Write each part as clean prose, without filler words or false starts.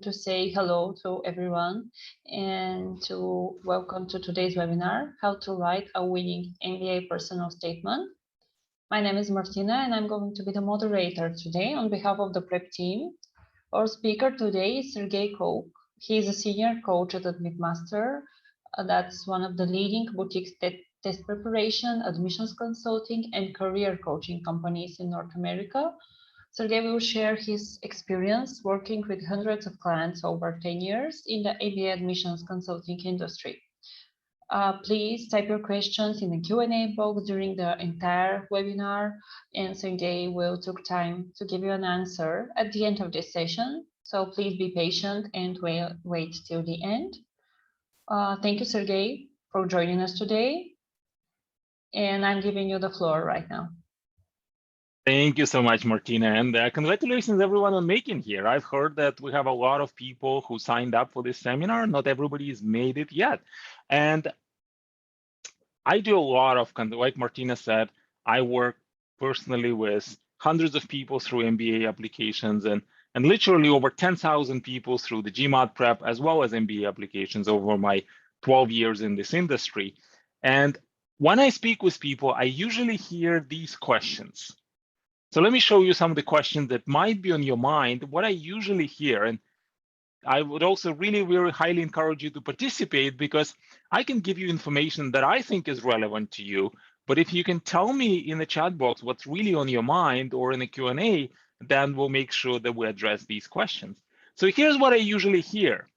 to say hello to everyone and to welcome to today's webinar, How to Write a Winning MBA Personal Statement. My name is Martina and I'm going to be the moderator today on behalf of the prep team. Our speaker today is Sergey Kouk. He is a senior coach at AdmitMaster. That's one of the leading boutique test preparation, admissions consulting, and career coaching companies in North America. Sergey will share his experience working with hundreds of clients over 10 years in the MBA admissions consulting industry. Please type your questions in the Q&A box during the entire webinar, and Sergey will take time to give you an answer at the end of this session. So please be patient and wait till the end. Thank you, Sergey, for joining us today. And I'm giving you the floor right now. Thank you so much, Martina, and congratulations everyone on making here. I've heard that we have a lot of people who signed up for this seminar. Not everybody has made it yet. And I do a lot of, like Martina said, I work personally with hundreds of people through MBA applications and literally over 10,000 people through the GMAT prep, as well as MBA applications over my 12 years in this industry. And when I speak with people, I usually hear these questions. So let me show you some of the questions that might be on your mind, what I usually hear. And I would also really very highly encourage you to participate, because I can give you information that I think is relevant to you. But if you can tell me in the chat box what's really on your mind or in the Q&A, then we'll make sure that we address these questions. So here's what I usually hear.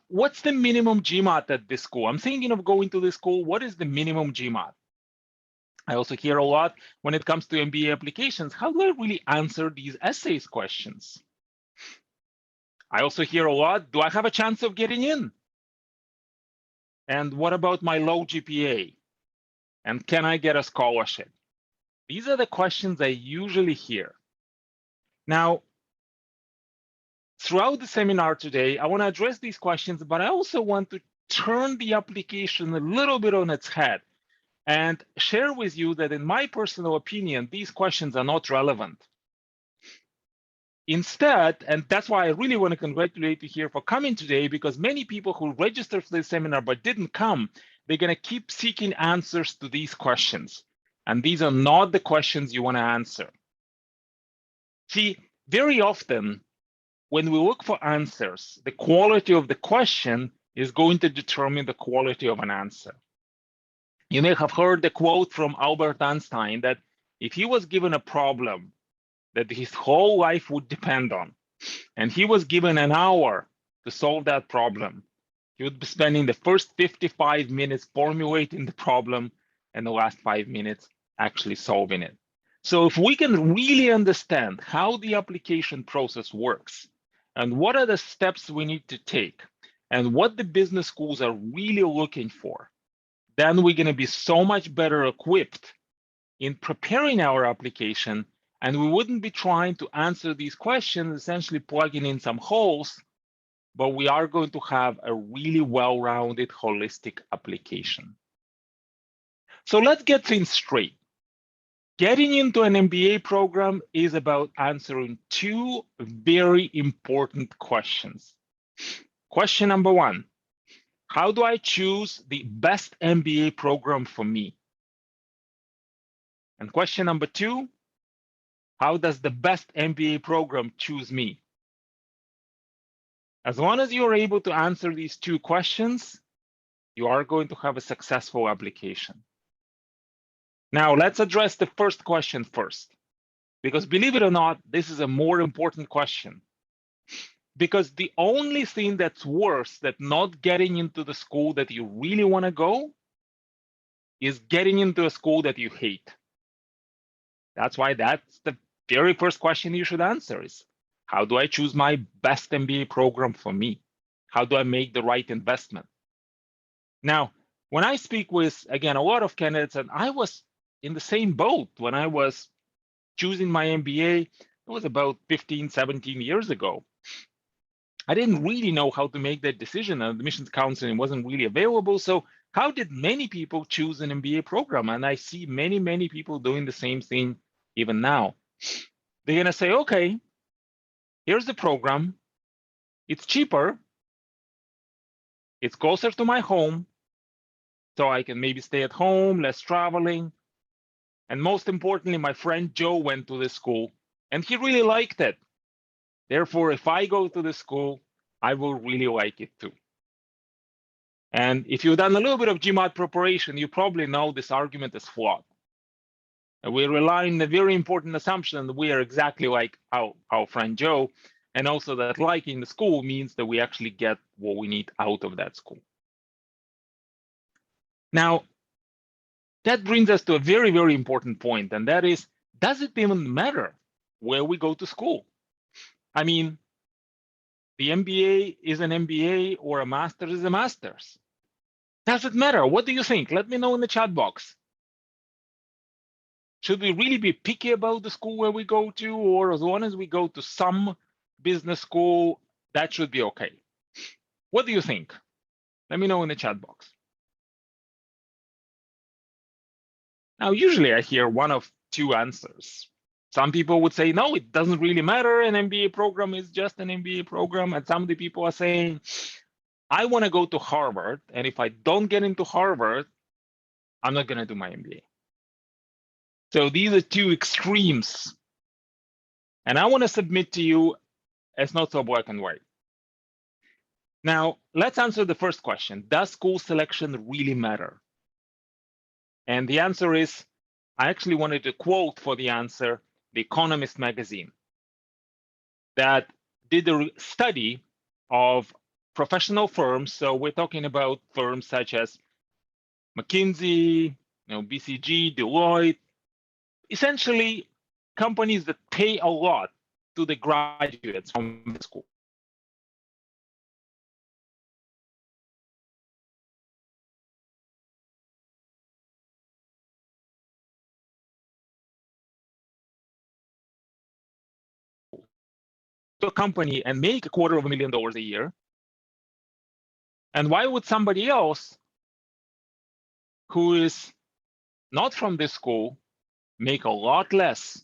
What's the minimum GMAT at this school? I'm thinking of going to this school. What is the minimum GMAT? I also hear a lot when it comes to MBA applications, how do I really answer these essays questions? I also hear a lot, do I have a chance of getting in? And what about my low GPA? And can I get a scholarship? These are the questions I usually hear. Now, throughout the seminar today, I want to address these questions, but I also want to turn the application a little bit on its head and share with you that in my personal opinion, these questions are not relevant. Instead, and that's why I really want to congratulate you here for coming today, because many people who registered for this seminar but didn't come, they're going to keep seeking answers to these questions. And these are not the questions you want to answer. See, very often when we look for answers, the quality of the question is going to determine the quality of an answer. You may have heard the quote from Albert Einstein that if he was given a problem that his whole life would depend on, and he was given an hour to solve that problem, he would be spending the first 55 minutes formulating the problem and the last 5 minutes actually solving it. So if we can really understand how the application process works and what are the steps we need to take and what the business schools are really looking for, then we're going to be so much better equipped in preparing our application, and we wouldn't be trying to answer these questions, essentially plugging in some holes, but we are going to have a really well-rounded, holistic application. So let's get things straight. Getting into an MBA program is about answering two very important questions. Question number one, how do I choose the best MBA program for me? And question number two, how does the best MBA program choose me? As long as you are able to answer these two questions, you are going to have a successful application. Now, let's address the first question first, because believe it or not, this is a more important question. Because the only thing that's worse than not getting into the school that you really want to go is getting into a school that you hate. That's why that's the very first question you should answer is, how do I choose my best MBA program for me? How do I make the right investment? Now, when I speak with, again, a lot of candidates, and I was in the same boat when I was choosing my MBA, it was about 15, 17 years ago. I didn't really know how to make that decision, and admissions counseling wasn't really available. So how did many people choose an MBA program? And I see many, many people doing the same thing even now. They're going to say, okay, here's the program. It's cheaper. It's closer to my home. So I can maybe stay at home, less traveling. And most importantly, my friend Joe went to this school and he really liked it. Therefore, if I go to the school, I will really like it too. And if you've done a little bit of GMAT preparation, you probably know this argument is flawed. And we rely on a very important assumption that we are exactly like our friend Joe, and also that liking the school means that we actually get what we need out of that school. Now, that brings us to a very, very important point, and that is, does it even matter where we go to school? I mean, the MBA is an MBA or a master's is a master's. Does it matter? What do you think? Let me know in the chat box. Should we really be picky about the school where we go to, or as long as we go to some business school, that should be okay? What do you think? Let me know in the chat box. Now, usually I hear one of two answers. Some people would say, no, it doesn't really matter. An MBA program is just an MBA program. And some of the people are saying, I want to go to Harvard. And if I don't get into Harvard, I'm not going to do my MBA. So these are two extremes. And I want to submit to you as not so black and white. Now, let's answer the first question. Does school selection really matter? And the answer is, I actually wanted to quote for the answer, The Economist magazine, that did a study of professional firms. So we're talking about firms such as McKinsey, BCG, Deloitte, essentially companies that pay a lot to the graduates from the school. To a company and make $250,000 a year. And why would somebody else who is not from this school make a lot less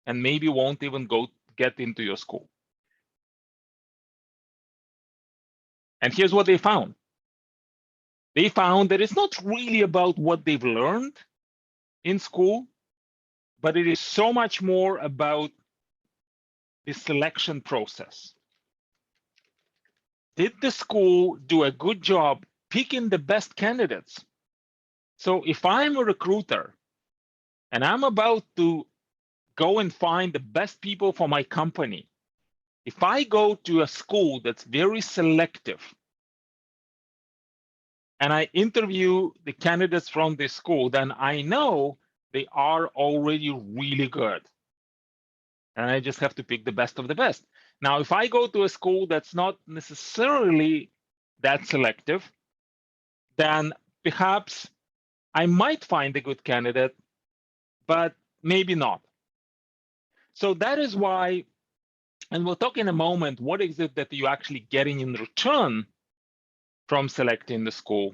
and maybe won't even get into your school? And here's what they found. They found that it's not really about what they've learned in school, but it is so much more about the selection process. Did the school do a good job picking the best candidates? So if I'm a recruiter and I'm about to go and find the best people for my company, if I go to a school that's very selective and I interview the candidates from this school, then I know they are already really good. And I just have to pick the best of the best. Now, if I go to a school that's not necessarily that selective, then perhaps I might find a good candidate, but maybe not. So that is why, and we'll talk in a moment, what is it that you're actually getting in return from selecting the school?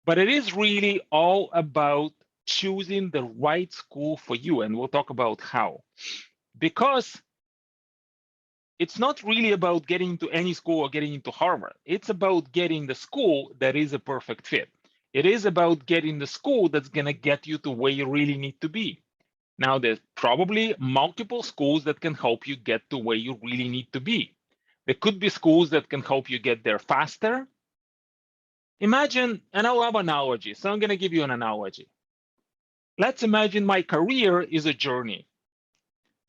But it is really all about choosing the right school for you, and we'll talk about how. Because it's not really about getting into any school or getting into Harvard. It's about getting the school that is a perfect fit. It is about getting the school that's going to get you to where you really need to be. Now, there's probably multiple schools that can help you get to where you really need to be. There could be schools that can help you get there faster. Imagine, and I'll have an analogy, so I'm going to give you an analogy. Let's imagine my career is a journey,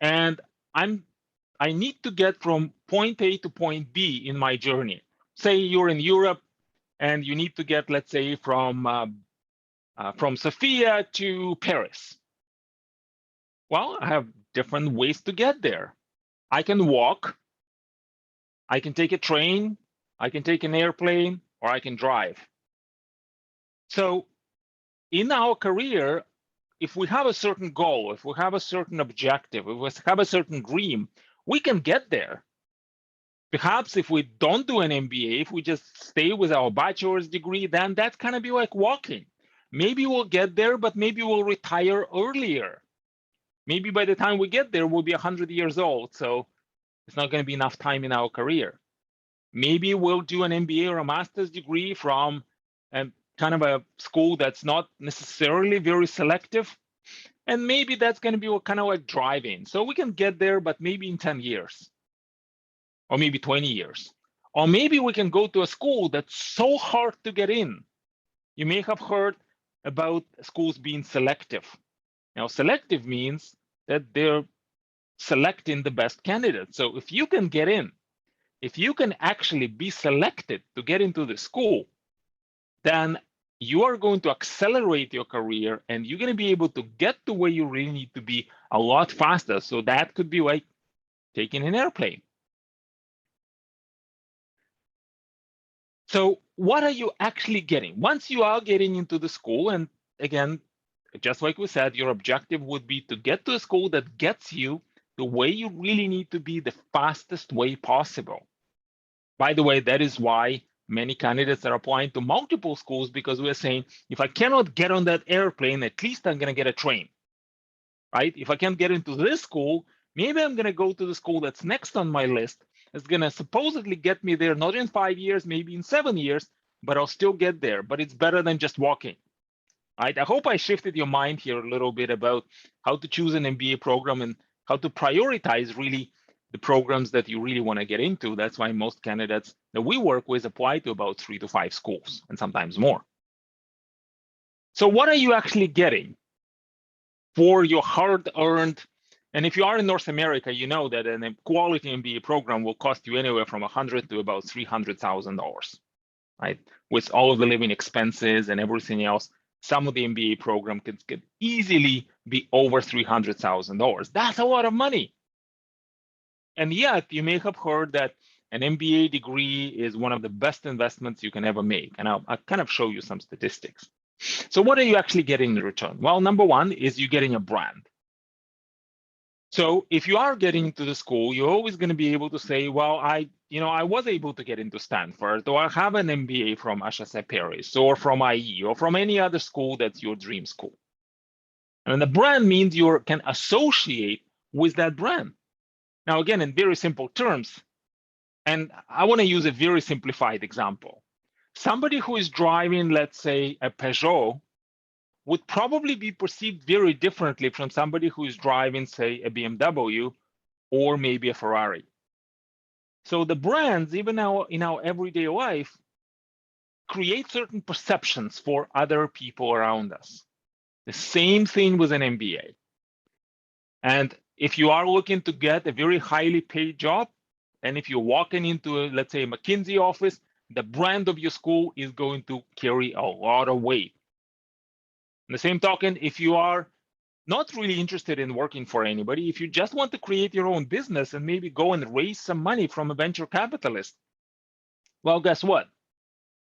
and I need to get from point A to point B in my journey. Say you're in Europe, and you need to get, let's say, from Sofia to Paris. Well, I have different ways to get there. I can walk, I can take a train, I can take an airplane, or I can drive. So in our career, if we have a certain goal, if we have a certain objective, if we have a certain dream, we can get there. Perhaps if we don't do an MBA, if we just stay with our bachelor's degree, then that's kind of be like walking. Maybe we'll get there, but maybe we'll retire earlier. Maybe by the time we get there, we'll be 100 years old. So it's not going to be enough time in our career. Maybe we'll do an MBA or a master's degree from kind of a school that's not necessarily very selective. And maybe that's going to be kind of like driving. So we can get there, but maybe in 10 years or maybe 20 years. Or maybe we can go to a school that's so hard to get in. You may have heard about schools being selective. Now, selective means that they're selecting the best candidates. So if you can get in, if you can actually be selected to get into the school, then you are going to accelerate your career and you're going to be able to get to where you really need to be a lot faster. So that could be like taking an airplane. So what are you actually getting? Once you are getting into the school, and again, just like we said, your objective would be to get to a school that gets you the way you really need to be the fastest way possible. By the way, that is why many candidates are applying to multiple schools, because we're saying, if I cannot get on that airplane, at least I'm going to get a train, right? If I can't get into this school, maybe I'm going to go to the school that's next on my list. It's going to supposedly get me there, not in 5 years, maybe in 7 years, but I'll still get there. But it's better than just walking, right? I hope I shifted your mind here a little bit about how to choose an MBA program and how to prioritize really the programs that you really want to get into. That's why most candidates that we work with apply to about 3 to 5 schools and sometimes more. So what are you actually getting for your hard-earned? And if you are in North America, you know that a quality MBA program will cost you anywhere from $100,000 to about $300,000, right? With all of the living expenses and everything else, some of the MBA program could easily be over $300,000. That's a lot of money. And yet, you may have heard that an MBA degree is one of the best investments you can ever make. And I'll kind of show you some statistics. So what are you actually getting in return? Well, number one is you're getting a brand. So if you are getting into the school, you're always going to be able to say, well, I was able to get into Stanford, or I have an MBA from HEC Paris, or from IE, or from any other school that's your dream school. And the brand means you can associate with that brand. Now, again, in very simple terms, and I want to use a very simplified example. Somebody who is driving, let's say, a Peugeot would probably be perceived very differently from somebody who is driving, say, a BMW or maybe a Ferrari. So the brands, even now in our everyday life, create certain perceptions for other people around us. The same thing with an MBA. And if you are looking to get a very highly paid job, and if you're walking into, let's say, a McKinsey office, the brand of your school is going to carry a lot of weight. In the same token, if you are not really interested in working for anybody, if you just want to create your own business and maybe go and raise some money from a venture capitalist, well, guess what?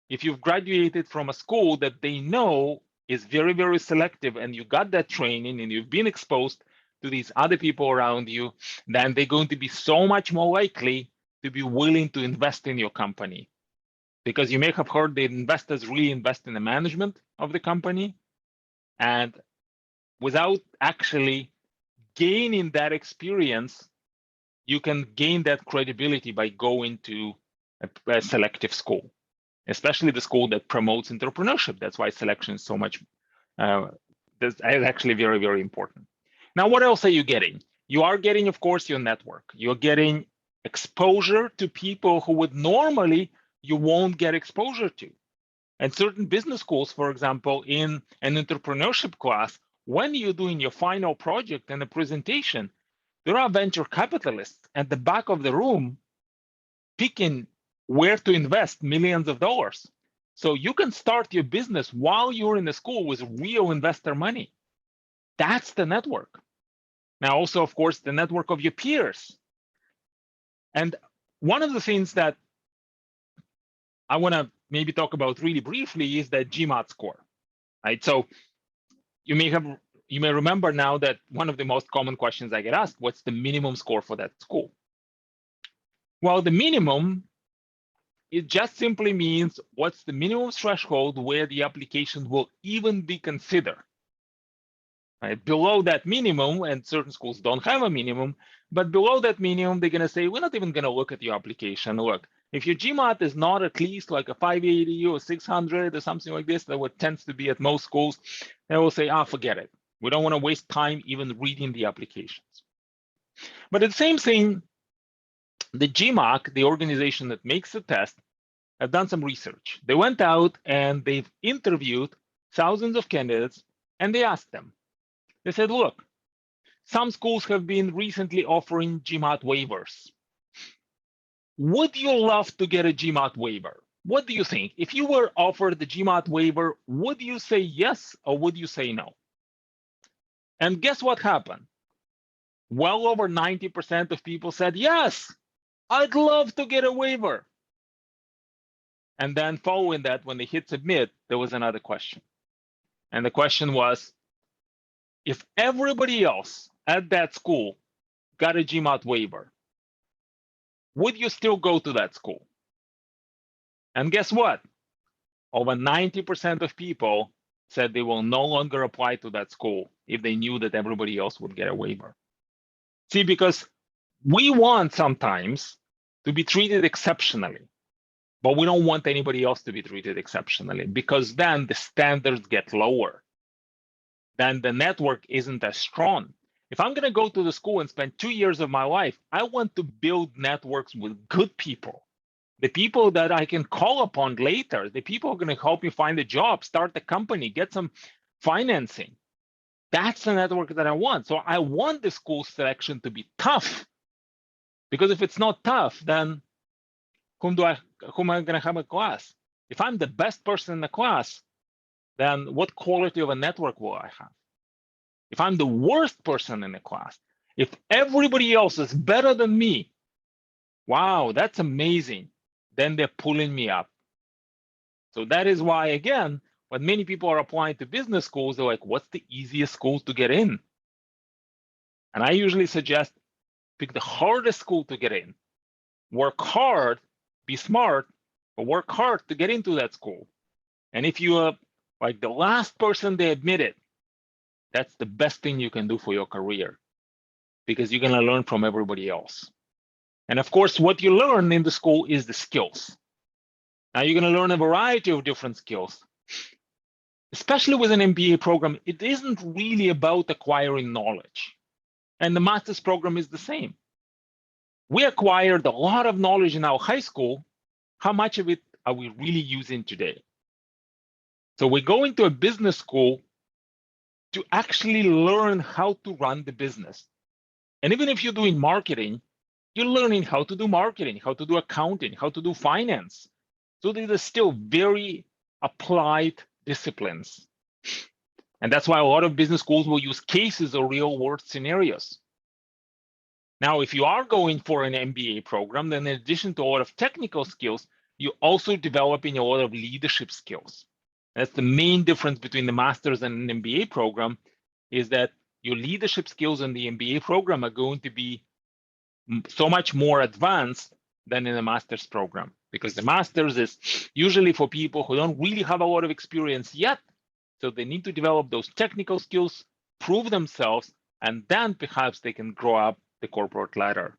If you've graduated from a school that they know is very, very selective, and you got that training and you've been exposed to these other people around you, then they're going to be so much more likely to be willing to invest in your company. Because you may have heard that investors really invest in the management of the company. And without actually gaining that experience, you can gain that credibility by going to a selective school, especially the school that promotes entrepreneurship. That's why selection is so much, is actually very, very important. Now, what else are you getting? You are getting, of course, your network. You're getting exposure to people who would normally you won't get exposure to. And certain business schools, for example, in an entrepreneurship class, when you're doing your final project and a presentation, there are venture capitalists at the back of the room picking where to invest millions of dollars. So you can start your business while you're in the school with real investor money. That's the network. Now, also, of course, the network of your peers. And one of the things that I want to maybe talk about really briefly is that GMAT score, right? So you may remember now that one of the most common questions I get asked, what's the minimum score for that school? Well, the minimum, it just simply means what's the minimum threshold where the application will even be considered. Right? Below that minimum, and certain schools don't have a minimum, but below that minimum, they're going to say, we're not even going to look at your application. Look, If your GMAT is not at least like a 580 or 600 or something like this, that what tends to be at most schools, they will say, forget it. We don't want to waste time even reading the applications. But the same thing, the GMAT, the organization that makes the test, have done some research. They went out and they've interviewed thousands of candidates, and they asked them. They said, look, some schools have been recently offering GMAT waivers. Would you love to get a GMAT waiver? What do you think? If you were offered the GMAT waiver, would you say yes or would you say no? And guess what happened? Well over 90% of people said, yes, I'd love to get a waiver. And then following that, when they hit submit, there was another question. And the question was, if everybody else at that school got a GMAT waiver, would you still go to that school? And guess what? Over 90% of people said they will no longer apply to that school if they knew that everybody else would get a waiver. See, because we want sometimes to be treated exceptionally, but we don't want anybody else to be treated exceptionally, because then the standards get lower. Then the network isn't as strong. If I'm going to go to the school and spend 2 years of my life, I want to build networks with good people, the people that I can call upon later, the people who are going to help me find a job, start a company, get some financing. That's the network that I want. So I want the school selection to be tough, because if it's not tough, then who am I going to have a class? If I'm the best person in the class, then what quality of a network will I have? If I'm the worst person in the class, if everybody else is better than me, wow, that's amazing. Then they're pulling me up. So that is why, again, when many people are applying to business schools, they're like, what's the easiest school to get in? And I usually suggest pick the hardest school to get in. Work hard, be smart, but work hard to get into that school. And if you are like the last person they admitted, that's the best thing you can do for your career, because you're going to learn from everybody else. And of course, what you learn in the school is the skills. Now you're going to learn a variety of different skills. Especially with an MBA program, it isn't really about acquiring knowledge. And the master's program is the same. We acquired a lot of knowledge in our high school. How much of it are we really using today? So we go into a business school to actually learn how to run the business. And even if you're doing marketing, you're learning how to do marketing, how to do accounting, how to do finance. So these are still very applied disciplines. And that's why a lot of business schools will use cases or real world scenarios. Now, if you are going for an MBA program, then in addition to a lot of technical skills, you're also developing a lot of leadership skills. That's the main difference between the master's and an MBA program, is that your leadership skills in the MBA program are going to be so much more advanced than in a master's program, because the master's is usually for people who don't really have a lot of experience yet. So they need to develop those technical skills, prove themselves, and then perhaps they can grow up the corporate ladder.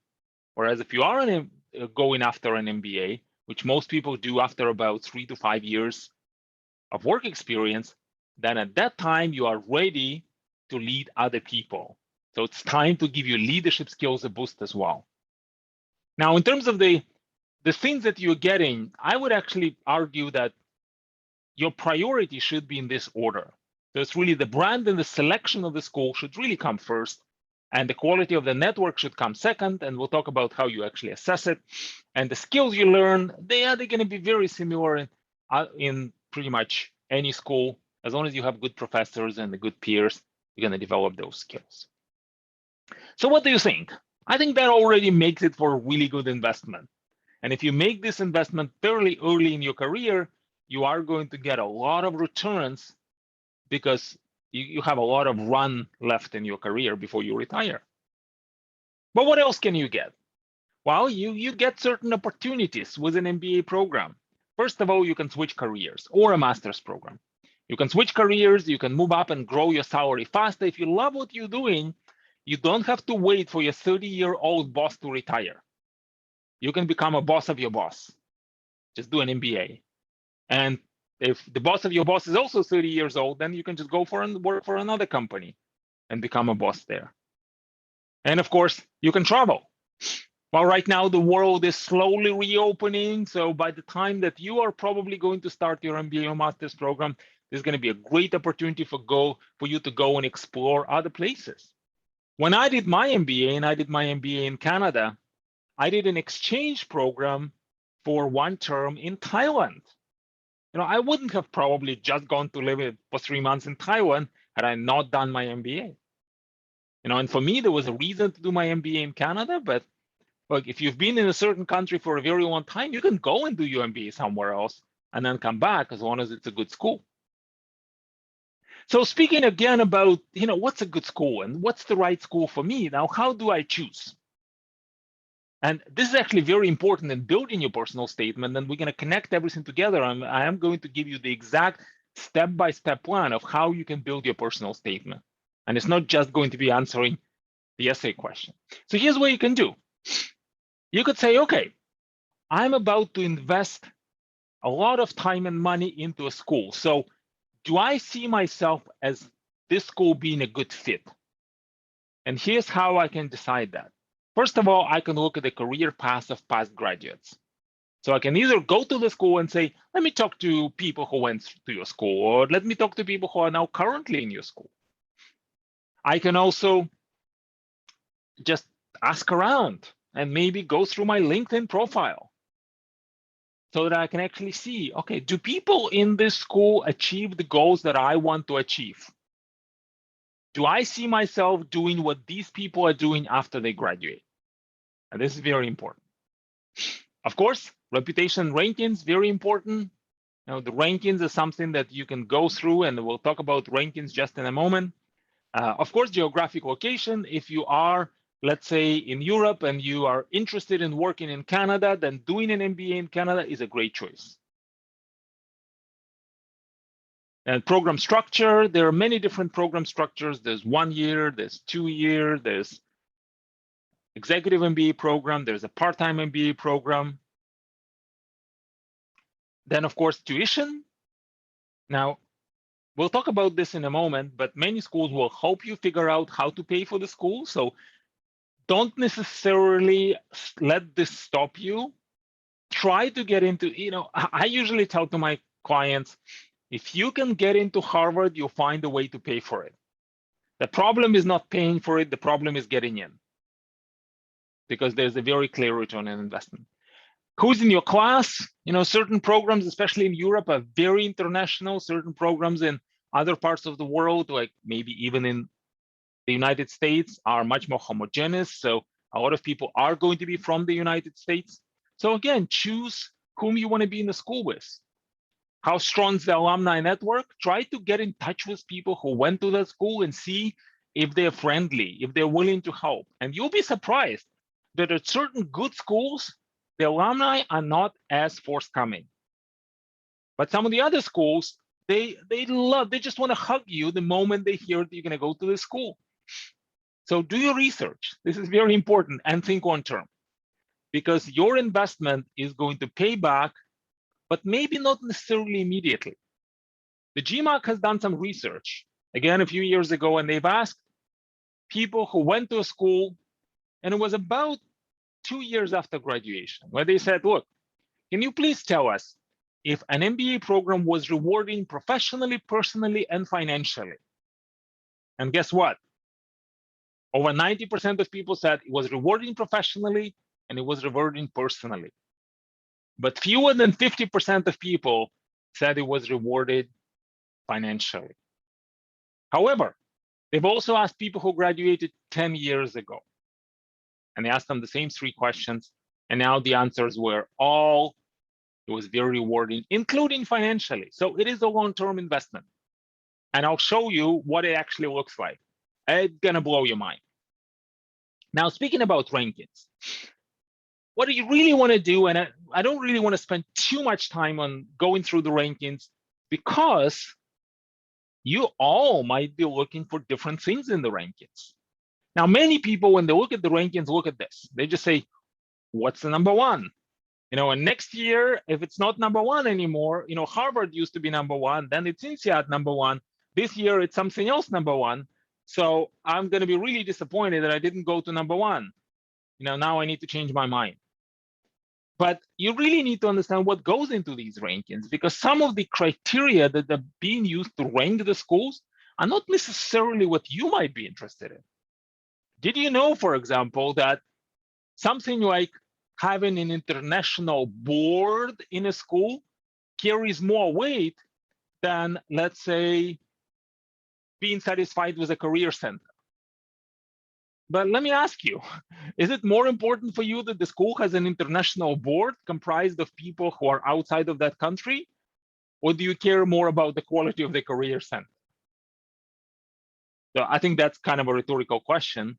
Whereas if you are going after an MBA, which most people do after about 3 to 5 years of work experience, then at that time you are ready to lead other people. So it's time to give your leadership skills a boost as well. Now, in terms of the things that you're getting, I would actually argue that your priority should be in this order. So it's really the brand and the selection of the school should really come first, and the quality of the network should come second, and we'll talk about how you actually assess it. And the skills you learn, they're going to be very similar in pretty much any school. As long as you have good professors and the good peers, you're going to develop those skills. So what do you think? I think that already makes it for a really good investment. And if you make this investment fairly early in your career, you are going to get a lot of returns, because you have a lot of run left in your career before you retire. But what else can you get? Well, you get certain opportunities with an MBA program. First of all, you can switch careers, or a master's program. You can switch careers, you can move up and grow your salary faster. If you love what you're doing, you don't have to wait for your 30-year-old boss to retire. You can become a boss of your boss. just do an MBA. And if the boss of your boss is also 30 years old, then you can just go for and work for another company and become a boss there. And of course, you can travel. Well, right now the world is slowly reopening. So by the time that you are probably going to start your MBA or master's program, there's going to be a great opportunity for you to go and explore other places. When I did my MBA, and I did my MBA in Canada, I did an exchange program for one term in Thailand. I wouldn't have probably just gone to live for 3 months in Taiwan had I not done my MBA. And for me, there was a reason to do my MBA in Canada, but look, if you've been in a certain country for a very long time, you can go and do your MBA somewhere else and then come back as long as it's a good school. So speaking again about, what's a good school and what's the right school for me? Now, how do I choose? And this is actually very important in building your personal statement, and we're going to connect everything together. I am going to give you the exact step-by-step plan of how you can build your personal statement. And it's not just going to be answering the essay question. So here's what you can do. You could say, okay, I'm about to invest a lot of time and money into a school. So do I see myself as this school being a good fit? And here's how I can decide that. First of all, I can look at the career path of past graduates. So I can either go to the school and say, let me talk to people who went to your school, or let me talk to people who are now currently in your school. I can also just ask around and maybe go through my LinkedIn profile so that I can actually see, okay, do people in this school achieve the goals that I want to achieve? Do I see myself doing what these people are doing after they graduate? And this is very important. Of course, reputation rankings, very important. Now, the rankings is something that you can go through, and we'll talk about rankings just in a moment. Of course, geographic location. If you are, let's say, in Europe and you are interested in working in Canada, then doing an MBA in Canada is a great choice. And program structure, there are many different program structures. There's 1 year, there's 2 year, there's executive MBA program, there's a part-time MBA program. Then, of course, tuition. Now, we'll talk about this in a moment, but many schools will help you figure out how to pay for the school. So don't necessarily let this stop you. Try to get into, I usually tell to my clients, if you can get into Harvard, you'll find a way to pay for it. The problem is not paying for it, the problem is getting in, because there's a very clear return on investment. Who's in your class? Certain programs, especially in Europe, are very international. Certain programs in other parts of the world, like maybe even in the United States, are much more homogeneous. So a lot of people are going to be from the United States. So again, choose whom you want to be in the school with. How strong is the alumni network? Try to get in touch with people who went to that school and see if they're friendly, if they're willing to help. And you'll be surprised that at certain good schools, the alumni are not as forthcoming. But some of the other schools, they just want to hug you the moment they hear that you're going to go to the school. So do your research. This is very important, and think long term, because your investment is going to pay back, but maybe not necessarily immediately. The GMAT has done some research, again, a few years ago, and they've asked people who went to a school, and it was about 2 years after graduation, where they said, look, can you please tell us if an MBA program was rewarding professionally, personally, and financially? And guess what? Over 90% of people said it was rewarding professionally and it was rewarding personally. But fewer than 50% of people said it was rewarded financially. However, they've also asked people who graduated 10 years ago, and they asked them the same 3 questions, and now the answers were all, it was very rewarding, including financially. So it is a long-term investment. And I'll show you what it actually looks like. It's gonna blow your mind. Now, speaking about rankings, what do you really wanna do? And I don't really wanna spend too much time on going through the rankings, because you all might be looking for different things in the rankings. Now, many people, when they look at the rankings, look at this. They just say, what's the number 1? And next year, if it's not #1 anymore, Harvard used to be #1, then it's INSEAD #1. This year, it's something else #1. So I'm going to be really disappointed that I didn't go to #1. Now I need to change my mind. But you really need to understand what goes into these rankings, because some of the criteria that are being used to rank the schools are not necessarily what you might be interested in. Did you know, for example, that something like having an international board in a school carries more weight than, let's say, being satisfied with a career center? But let me ask you, is it more important for you that the school has an international board comprised of people who are outside of that country? Or do you care more about the quality of the career center? So I think that's kind of a rhetorical question.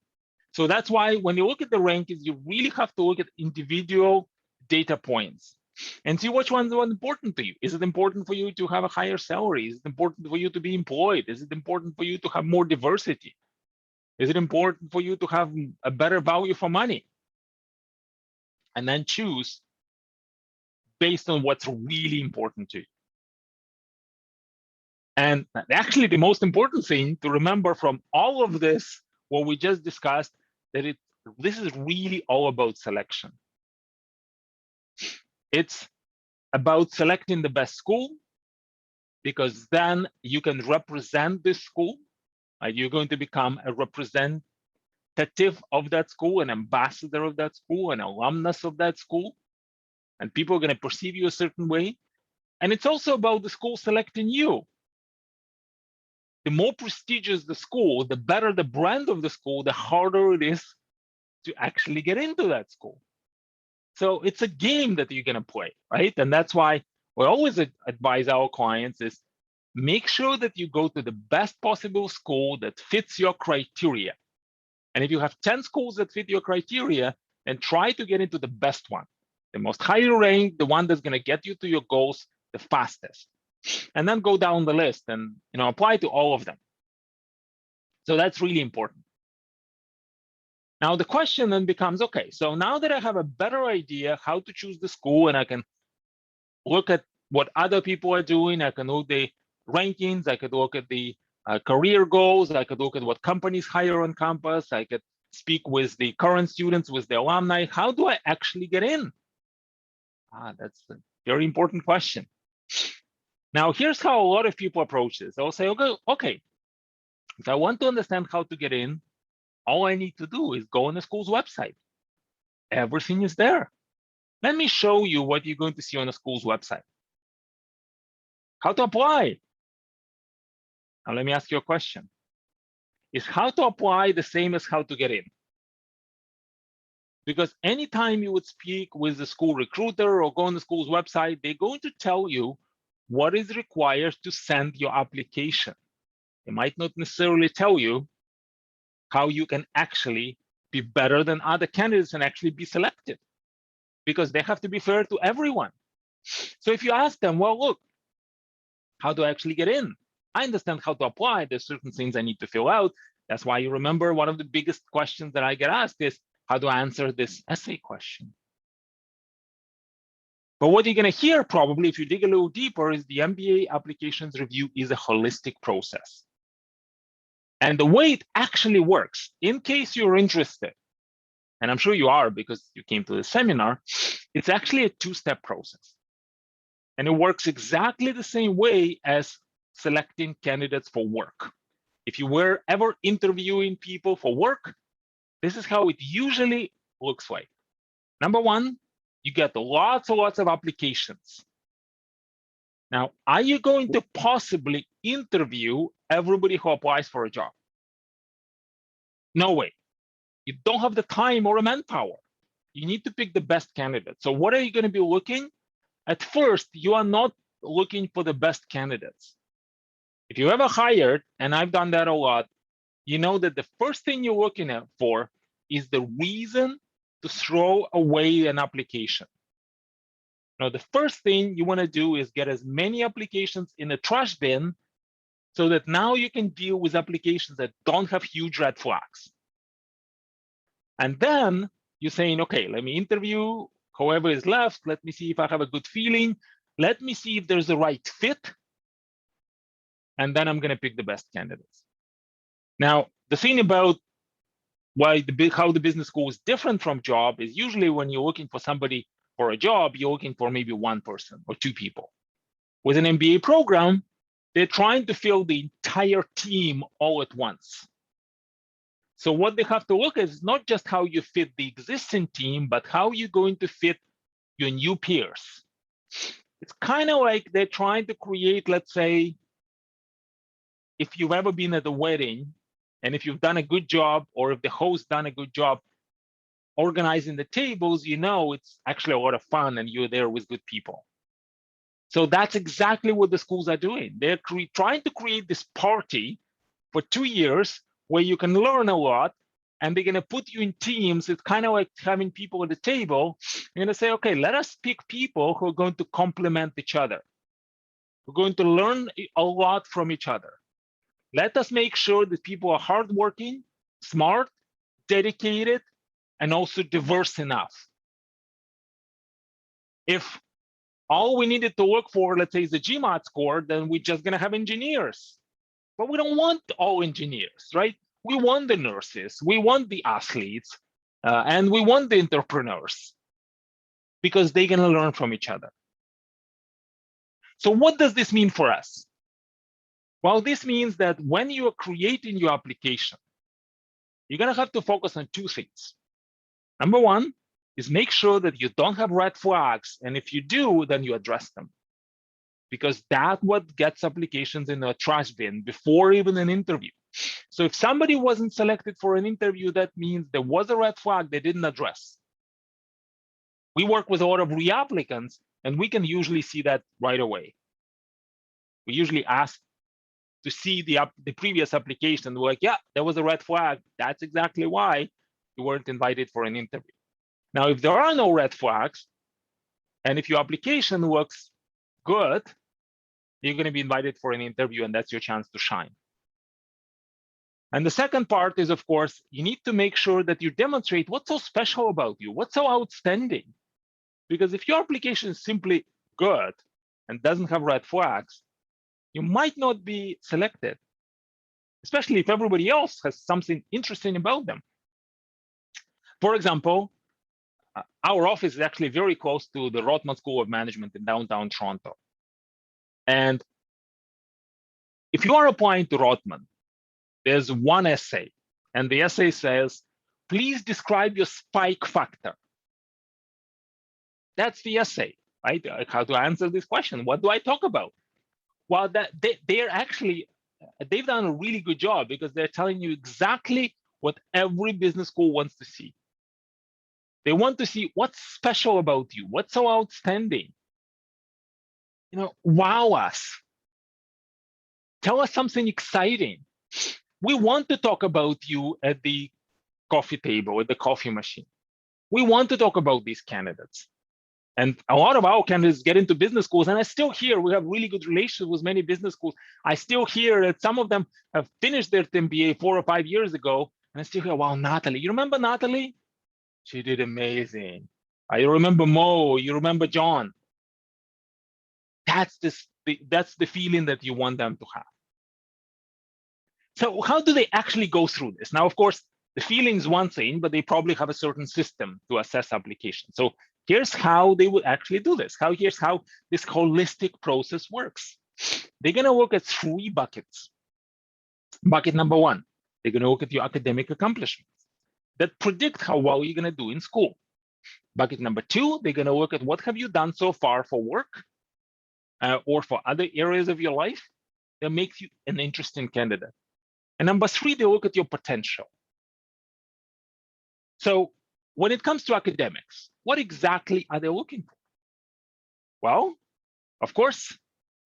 So that's why when you look at the rankings, you really have to look at individual data points and see which ones are important to you. Is it important for you to have a higher salary? Is it important for you to be employed? Is it important for you to have more diversity? Is it important for you to have a better value for money? And then choose based on what's really important to you. And actually, the most important thing to remember from all of this, what we just discussed, that this is really all about selection. It's about selecting the best school, because then you can represent this school. You're going to become a representative of that school, an ambassador of that school, an alumnus of that school, and people are going to perceive you a certain way. And it's also about the school selecting you. The more prestigious the school, the better the brand of the school, the harder it is to actually get into that school. So it's a game that you're going to play, right? And that's why we always advise our clients is make sure that you go to the best possible school that fits your criteria. And if you have 10 schools that fit your criteria, then try to get into the best one, the most highly ranked, the one that's going to get you to your goals the fastest. And then go down the list and apply to all of them. So that's really important. Now the question then becomes, okay, so now that I have a better idea how to choose the school, and I can look at what other people are doing, I can look at the rankings, I could look at the career goals, I could look at what companies hire on campus, I could speak with the current students, with the alumni. How do I actually get in? That's a very important question. Now, here's how a lot of people approach this. They'll say, okay, if I want to understand how to get in, all I need to do is go on the school's website. Everything is there. Let me show you what you're going to see on the school's website. How to apply. Now, let me ask you a question. Is how to apply the same as how to get in? Because anytime you would speak with the school recruiter or go on the school's website, they're going to tell you what is required to send your application. They might not necessarily tell you how you can actually be better than other candidates and actually be selected, because they have to be fair to everyone. So if you ask them, well, look, how do I actually get in? I understand how to apply. There's certain things I need to fill out. That's why you remember one of the biggest questions that I get asked is, how do I answer this essay question? But what you're going to hear probably, if you dig a little deeper, is the MBA applications review is a holistic process. And the way it actually works, in case you're interested, and I'm sure you are because you came to the seminar, it's actually a two-step process. And it works exactly the same way as selecting candidates for work. If you were ever interviewing people for work, this is how it usually looks like. Number one, you get lots and lots of applications. Now, are you going to possibly interview everybody who applies for a job? No way. You don't have the time or the manpower. You need to pick the best candidate. So what are you going to be looking? At first, you are not looking for the best candidates. If you ever hired, and I've done that a lot, you know that the first thing you're looking for is the reason to throw away an application. Now, the first thing you want to do is get as many applications in the trash bin so that now you can deal with applications that don't have huge red flags. And then you're saying, okay, let me interview whoever is left, let me see if I have a good feeling. Let me see if there's a right fit. And then I'm going to pick the best candidates. Now, the thing about how the business school is different from job is usually when you're looking for somebody for a job, you're looking for maybe one person or two people. With an MBA program, they're trying to fill the entire team all at once. So what they have to look at is not just how you fit the existing team, but how you're going to fit your new peers. It's kind of like they're trying to create, let's say, if you've ever been at a wedding, and if you've done a good job, or if the host done a good job organizing the tables, you know it's actually a lot of fun and you're there with good people. So that's exactly what the schools are doing. They're trying to create this party for 2 years where you can learn a lot, and they're going to put you in teams. It's kind of like having people at the table. You're going to say, okay, let us pick people who are going to complement each other. We're going to learn a lot from each other. Let us make sure that people are hardworking, smart, dedicated, and also diverse enough. If all we needed to look for, let's say, is the GMAT score, then we're just going to have engineers. But we don't want all engineers, right? We want the nurses, we want the athletes, and we want the entrepreneurs, because they're going to learn from each other. So what does this mean for us? Well, this means that when you are creating your application, you're going to have to focus on two things. Number one is make sure that you don't have red flags. And if you do, then you address them. Because that's what gets applications in a trash bin before even an interview. So if somebody wasn't selected for an interview, that means there was a red flag they didn't address. We work with a lot of reapplicants, and we can usually see that right away. We usually ask to see the previous application. We're like, yeah, there was a red flag. That's exactly why you weren't invited for an interview. Now, if there are no red flags, and if your application looks good, you're going to be invited for an interview, and that's your chance to shine. And the second part is, of course, you need to make sure that you demonstrate what's so special about you, what's so outstanding. Because if your application is simply good and doesn't have red flags, you might not be selected, especially if everybody else has something interesting about them. For example, our office is actually very close to the Rotman School of Management in downtown Toronto. And if you are applying to Rotman, there's one essay, and the essay says, please describe your spike factor. That's the essay, right? How to answer this question. What do I talk about? Well, they've done a really good job, because they're telling you exactly what every business school wants to see. They want to see what's special about you, what's so outstanding. You know, wow us. Tell us something exciting. We want to talk about you at the coffee table, at the coffee machine. We want to talk about these candidates. And a lot of our candidates get into business schools, and I still hear we have really good relations with many business schools. I still hear that some of them have finished their MBA 4 or 5 years ago, and I still hear, wow, Natalie, you remember Natalie? She did amazing. I remember Mo, you remember John. That's the feeling that you want them to have. So how do they actually go through this? Now, of course, the feeling is one thing, but they probably have a certain system to assess application. So here's how they would actually do this. Here's how this holistic process works. They're going to look at 3 buckets. Bucket number 1, they're going to look at your academic accomplishments that predict how well you're going to do in school. Bucket number 2, they're going to look at what have you done so far for work or for other areas of your life that makes you an interesting candidate. And number 3, they look at your potential. So when it comes to academics, what exactly are they looking for? Well, of course,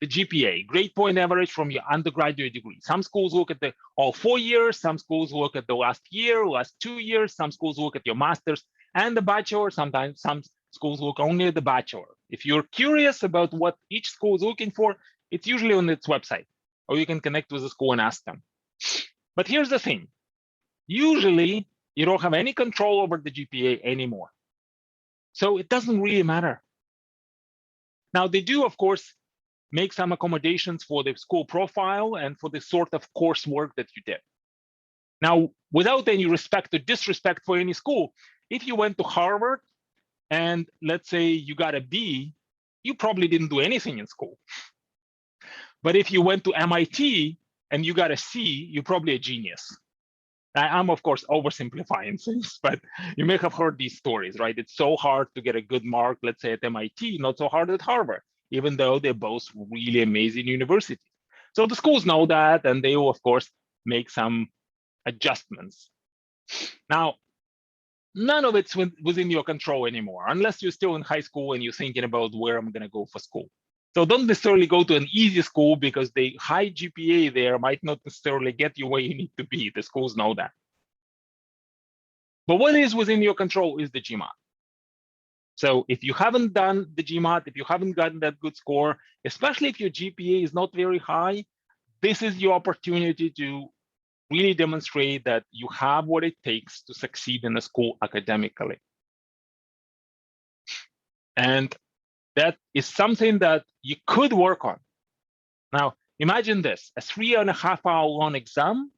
the GPA, grade point average from your undergraduate degree. Some schools look at the all 4 years, some schools look at the last year, last 2 years, some schools look at your master's and the bachelor, sometimes some schools look only at the bachelor. If you're curious about what each school is looking for, it's usually on its website, or you can connect with the school and ask them. But here's the thing. Usually, you don't have any control over the GPA anymore. So it doesn't really matter. Now, they do, of course, make some accommodations for the school profile and for the sort of coursework that you did. Now, without any respect or disrespect for any school, if you went to Harvard and let's say you got a B, you probably didn't do anything in school. But if you went to MIT and you got a C, you're probably a genius. I'm, of course, oversimplifying things, but you may have heard these stories, right? It's so hard to get a good mark, let's say at MIT, not so hard at Harvard, even though they're both really amazing universities. So the schools know that, and they will, of course, make some adjustments. Now, none of it's within your control anymore, unless you're still in high school and you're thinking about where I'm going to go for school. So don't necessarily go to an easy school because the high GPA there might not necessarily get you where you need to be. The schools know that. But what is within your control is the GMAT. So if you haven't done the GMAT, if you haven't gotten that good score, especially if your GPA is not very high, this is your opportunity to really demonstrate that you have what it takes to succeed in a school academically. And that is something that you could work on. Now, imagine this, a 3.5 hour long exam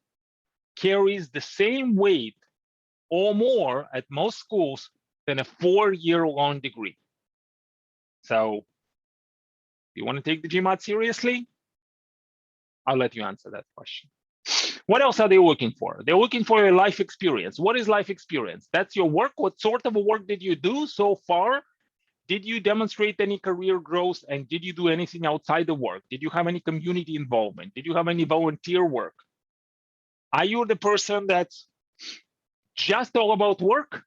carries the same weight or more at most schools than a 4-year long degree. So if you want to take the GMAT seriously, I'll let you answer that question. What else are they looking for? They're looking for a life experience. What is life experience? That's your work. What sort of work did you do so far? Did you demonstrate any career growth, and did you do anything outside the work? Did you have any community involvement? Did you have any volunteer work? Are you the person that's just all about work,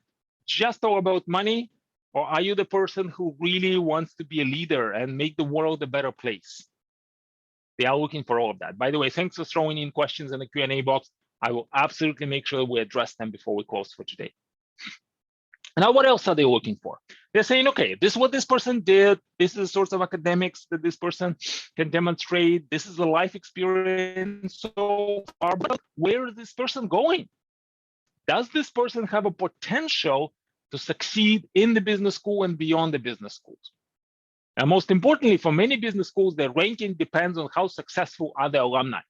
just all about money, or are you the person who really wants to be a leader and make the world a better place? They are looking for all of that. By the way, thanks for throwing in questions in the Q&A box. I will absolutely make sure we address them before we close for today. Now, what else are they looking for? They're saying, okay, this is what this person did. This is the sorts of academics that this person can demonstrate. This is the life experience so far, but where is this person going? Does this person have a potential to succeed in the business school and beyond the business schools? And most importantly, for many business schools, their ranking depends on how successful are the alumni.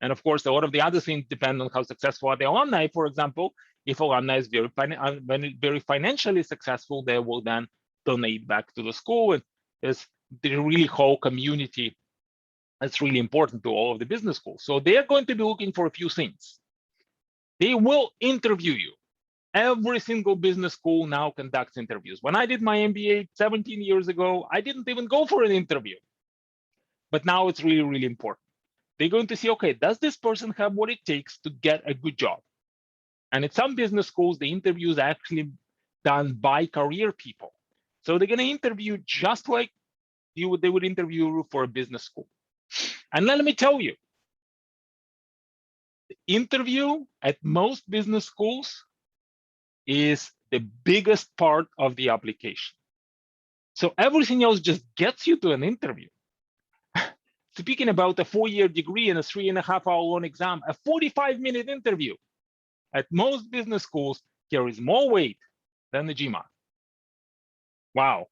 And of course, a lot of the other things depend on how successful are the alumni. For example, if alumni is very financially successful, they will then donate back to the school. And there's the really whole community that's really important to all of the business schools. So they're going to be looking for a few things. They will interview you. Every single business school now conducts interviews. When I did my MBA 17 years ago, I didn't even go for an interview. But now it's really, really important. They're going to see, okay, does this person have what it takes to get a good job? And at some business schools, the interview is actually done by career people. So they're going to interview just like they would interview you for a business school. And let me tell you, the interview at most business schools is the biggest part of the application. So everything else just gets you to an interview. Speaking about a 4-year degree and a 3.5 hour long exam, a 45-minute interview at most business schools carries more weight than the GMAT. Wow.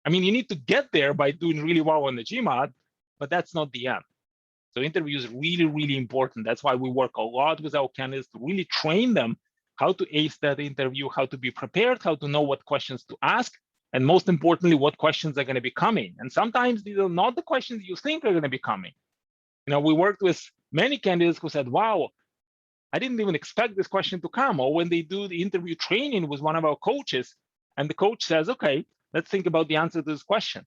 I mean, you need to get there by doing really well on the GMAT, but that's not the end. So interview is really, really important. That's why we work a lot with our candidates to really train them how to ace that interview, how to be prepared, how to know what questions to ask, and most importantly, what questions are going to be coming. And sometimes these are not the questions you think are going to be coming. You know, we worked with many candidates who said, wow, I didn't even expect this question to come. Or when they do the interview training with one of our coaches, and the coach says, okay, let's think about the answer to this question.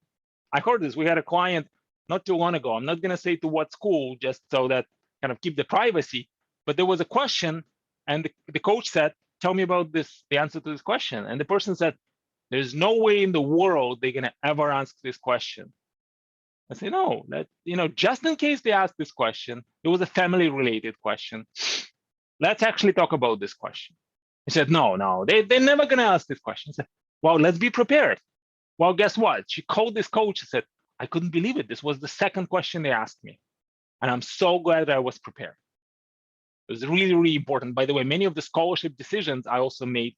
I heard this. We had a client not too long ago. I'm not going to say to what school, just so that kind of keep the privacy, but there was a question, and the coach said, tell me about this, the answer to this question. And the person said, there's no way in the world they're going to ever ask this question. I say, no, just in case they ask this question, it was a family related question. Let's actually talk about this question. He said, no, they're never going to ask this question. I said, well, let's be prepared. Well, guess what? She called this coach and said, I couldn't believe it. This was the second question they asked me. And I'm so glad that I was prepared. It was really, really important. By the way, many of the scholarship decisions I also made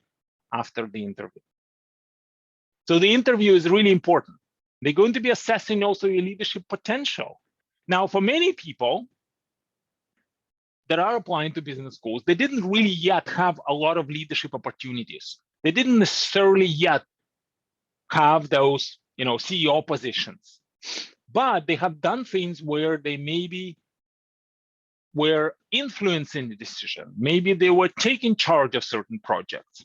after the interview. So the interview is really important. They're going to be assessing also your leadership potential. Now, for many people that are applying to business schools, they didn't really yet have a lot of leadership opportunities. They didn't necessarily yet have those, CEO positions, but they have done things where they maybe were influencing the decision. Maybe they were taking charge of certain projects.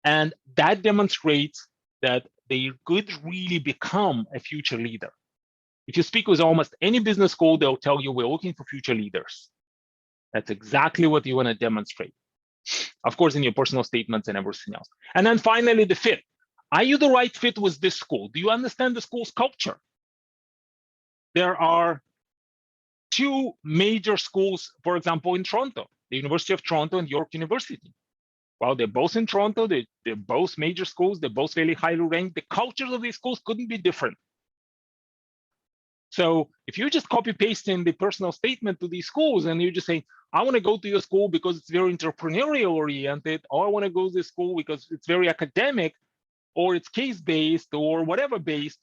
And that demonstrates that they could really become a future leader. If you speak with almost any business school, they'll tell you we're looking for future leaders. That's exactly what you want to demonstrate. Of course, in your personal statements and everything else. And then finally, the fit. Are you the right fit with this school? Do you understand the school's culture? There are two major schools, for example, in Toronto, the University of Toronto and York University. While they're both in Toronto, they're both major schools, they're both fairly highly ranked. The cultures of these schools couldn't be different. So if you're just copy pasting the personal statement to these schools and you're just saying, I want to go to your school because it's very entrepreneurial oriented, or I want to go to this school because it's very academic, or it's case-based, or whatever based,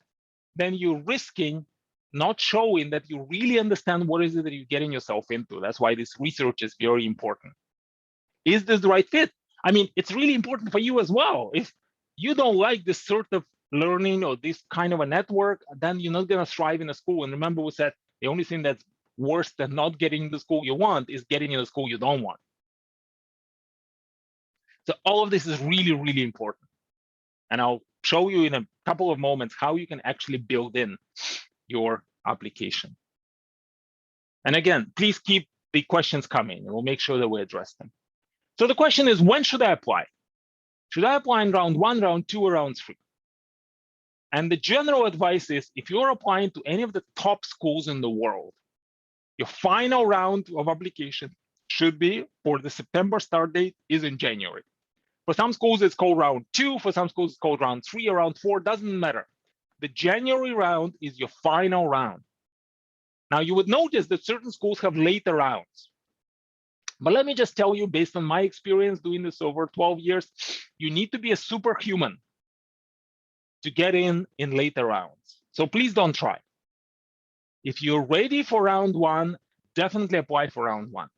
then you're risking not showing that you really understand what is it that you're getting yourself into. That's why this research is very important. Is this the right fit? I mean, it's really important for you as well. If you don't like this sort of learning or this kind of a network, then you're not going to thrive in a school. And remember, we said the only thing that's worse than not getting the school you want is getting in a school you don't want. So all of this is really, really important. And I'll show you in a couple of moments how you can actually build in your application. And again, please keep the questions coming, and we'll make sure that we address them. So the question is, when should I apply? Should I apply in round 1, round 2, or round 3? And the general advice is, if you're applying to any of the top schools in the world, your final round of application should be, for the September start date, is in January. For some schools, it's called round 2. For some schools, it's called round 3 or round 4. Doesn't matter. The January round is your final round. Now, you would notice that certain schools have later rounds. But let me just tell you, based on my experience doing this over 12 years, you need to be a superhuman to get in later rounds. So please don't try. If you're ready for round 1, definitely apply for round 1.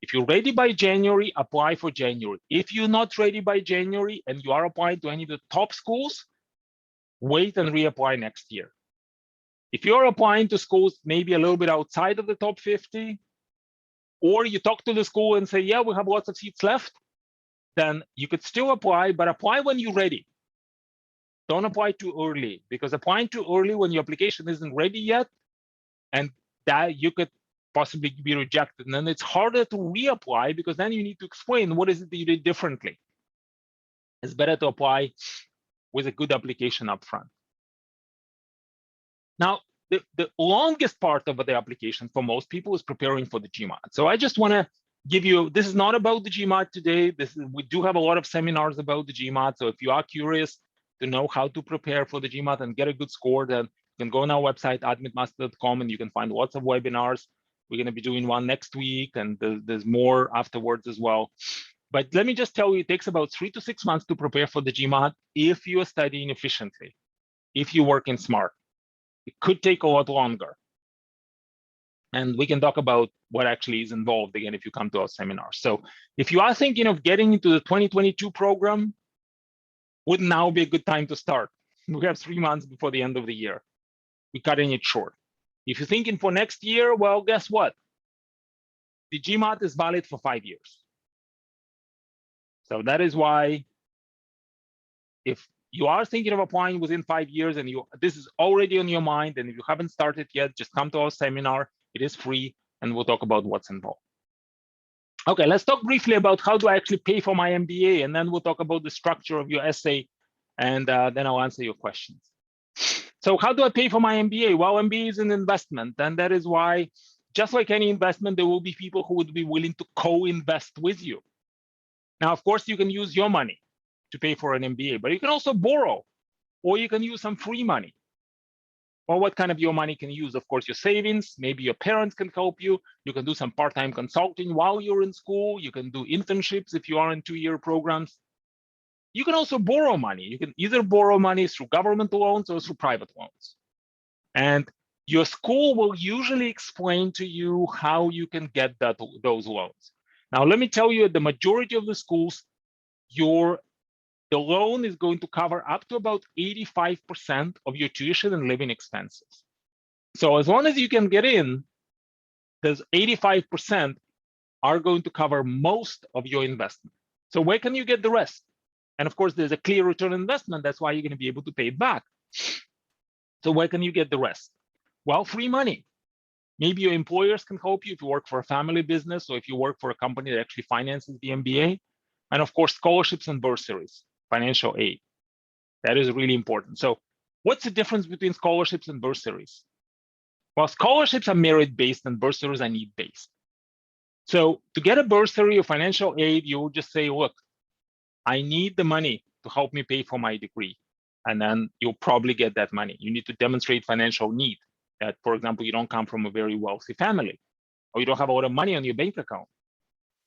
If you're ready by January, apply for January. If you're not ready by January and you are applying to any of the top schools, wait and reapply next year. If you're applying to schools maybe a little bit outside of the top 50, or you talk to the school and say, yeah, we have lots of seats left, then you could still apply, but apply when you're ready. Don't apply too early, because applying too early when your application isn't ready yet, and that you could possibly be rejected. And then it's harder to reapply, because then you need to explain what is it that you did differently. It's better to apply with a good application up front. Now, the longest part of the application for most people is preparing for the GMAT. So I just want to give you, this is not about the GMAT today. We do have a lot of seminars about the GMAT. So if you are curious to know how to prepare for the GMAT and get a good score, then you can go on our website, admitmaster.com, and you can find lots of webinars. We're going to be doing one next week, and there's more afterwards as well. But let me just tell you, it takes about 3 to 6 months to prepare for the GMAT if you are studying efficiently, if you're working smart. It could take a lot longer. And we can talk about what actually is involved again if you come to our seminar. So if you are thinking of getting into the 2022 program, would now be a good time to start. We have 3 months before the end of the year. We're cutting it short. If you're thinking for next year, well, guess what? The GMAT is valid for 5 years. So that is why, if you are thinking of applying within 5 years and this is already on your mind, and if you haven't started yet, just come to our seminar. It is free, and we'll talk about what's involved. Okay, let's talk briefly about how do I actually pay for my MBA, and then we'll talk about the structure of your essay, and then I'll answer your questions. So how do I pay for my MBA? Well, MBA is an investment, and that is why, just like any investment, there will be people who would be willing to co-invest with you. Now, of course, you can use your money to pay for an MBA, but you can also borrow, or you can use some free money. Well, what kind of your money can you use? Of course, your savings. Maybe your parents can help you. You can do some part-time consulting while you're in school. You can do internships if you are in 2-year programs. You can also borrow money. You can either borrow money through government loans or through private loans. And your school will usually explain to you how you can get those loans. Now, let me tell you, at the majority of the schools, the loan is going to cover up to about 85% of your tuition and living expenses. So as long as you can get in, those 85% are going to cover most of your investment. So where can you get the rest? And of course, there's a clear return on investment. That's why you're going to be able to pay it back. So where can you get the rest? Well, free money. Maybe your employers can help you if you work for a family business or if you work for a company that actually finances the MBA. And of course, scholarships and bursaries, financial aid. That is really important. So what's the difference between scholarships and bursaries? Well, scholarships are merit-based and bursaries are need-based. So to get a bursary or financial aid, you will just say, look, I need the money to help me pay for my degree. And then you'll probably get that money. You need to demonstrate financial need. That, for example, you don't come from a very wealthy family, or you don't have a lot of money on your bank account.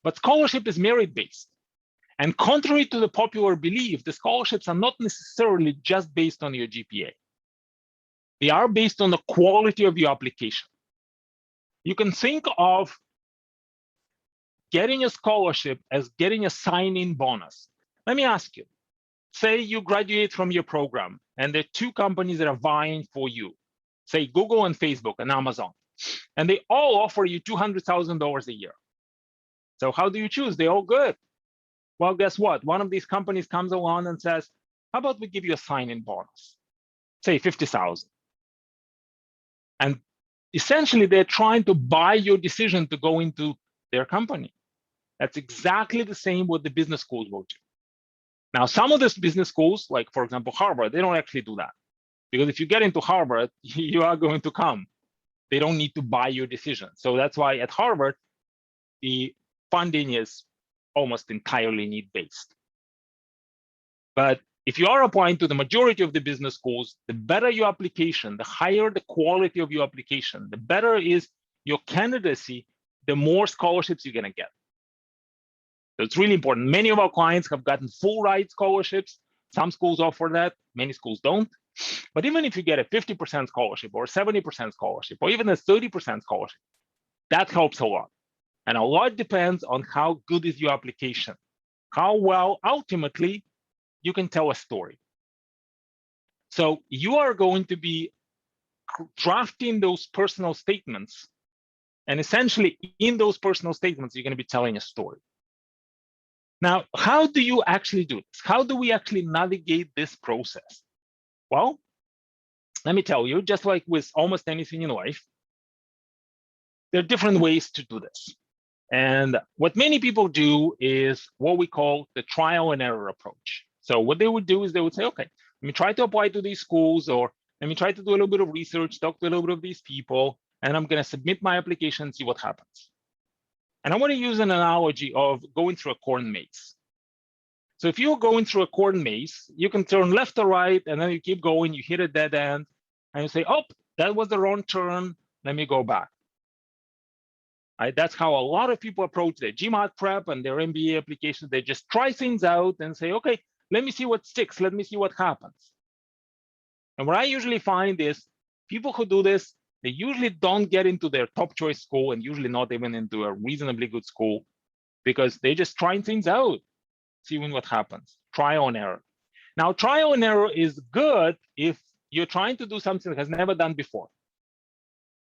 But scholarship is merit-based. And contrary to the popular belief, the scholarships are not necessarily just based on your GPA. They are based on the quality of your application. You can think of getting a scholarship as getting a sign-in bonus. Let me ask you, say you graduate from your program and there are two companies that are vying for you, say Google and Facebook and Amazon, and they all offer you $200,000 a year. So how do you choose? They're all good. Well, guess what? One of these companies comes along and says, how about we give you a sign-in bonus, say 50,000. And essentially they're trying to buy your decision to go into their company. That's exactly the same what the business schools will do. Now, some of these business schools, like for example, Harvard, they don't actually do that. Because if you get into Harvard, you are going to come. They don't need to buy your decision. So that's why at Harvard, the funding is almost entirely need-based. But if you are applying to the majority of the business schools, the better your application, the higher the quality of your application, the better is your candidacy, the more scholarships you're going to get. So it's really important. Many of our clients have gotten full ride scholarships. Some schools offer that, many schools don't. But even if you get a 50% scholarship or 70% scholarship, or even a 30% scholarship, that helps a lot. And a lot depends on how good is your application, how well ultimately you can tell a story. So you are going to be drafting those personal statements. And essentially in those personal statements, you're going to be telling a story. Now, how do you actually do this? How do we actually navigate this process? Well, let me tell you, just like with almost anything in life, there are different ways to do this. And what many people do is what we call the trial and error approach. So what they would do is they would say, okay, let me try to apply to these schools, or let me try to do a little bit of research, talk to a little bit of these people, and I'm going to submit my application and see what happens. And I want to use an analogy of going through a corn maze. So if you're going through a corn maze, you can turn left or right, and then you keep going, you hit a dead end, and you say, oh, that was the wrong turn, let me go back. Right? That's how a lot of people approach their GMAT prep and their MBA applications. They just try things out and say, okay, let me see what sticks, let me see what happens. And what I usually find is people who do this, they usually don't get into their top choice school, and usually not even into a reasonably good school, because they're just trying things out, seeing what happens. Trial and error. Now, trial and error is good if you're trying to do something that has never done before.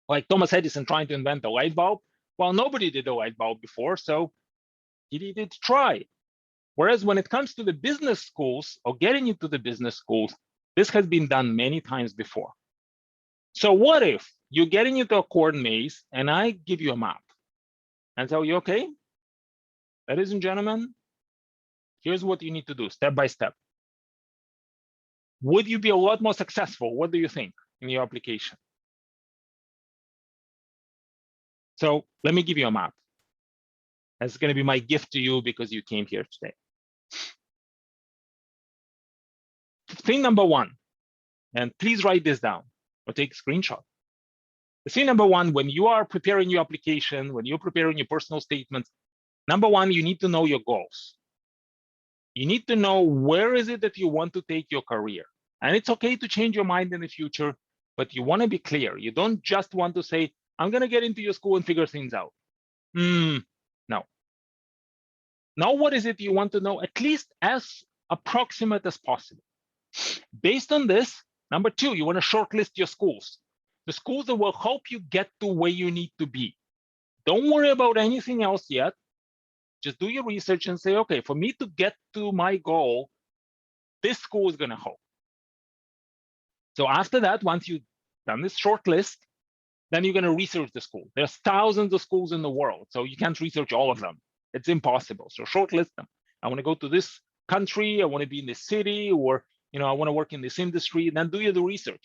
Like Thomas Edison trying to invent a light bulb. Well, nobody did a light bulb before, so he needed to try. Whereas when it comes to the business schools or getting into the business schools, this has been done many times before. So what if you're getting into a corn maze and I give you a map and tell you, okay, ladies and gentlemen, here's what you need to do step by step. Would you be a lot more successful? What do you think in your application? So let me give you a map. That's going to be my gift to you because you came here today. Thing number one, and please write this down or take a screenshot. The thing number one, when you are preparing your application, when you're preparing your personal statements, number one, you need to know your goals. You need to know where is it that you want to take your career. And it's okay to change your mind in the future, but you want to be clear. You don't just want to say, I'm going to get into your school and figure things out. No. Know what is it you want to know, at least as approximate as possible. Based on this, number two, you want to shortlist your schools. The schools that will help you get to where you need to be. Don't worry about anything else yet. Just do your research and say, okay, for me to get to my goal, this school is going to help. So after that, once you've done this short list, then you're going to research the school. There's thousands of schools in the world, so you can't research all of them. It's impossible. So shortlist them. I want to go to this country. I want to be in this city, or I want to work in this industry. Then do the research.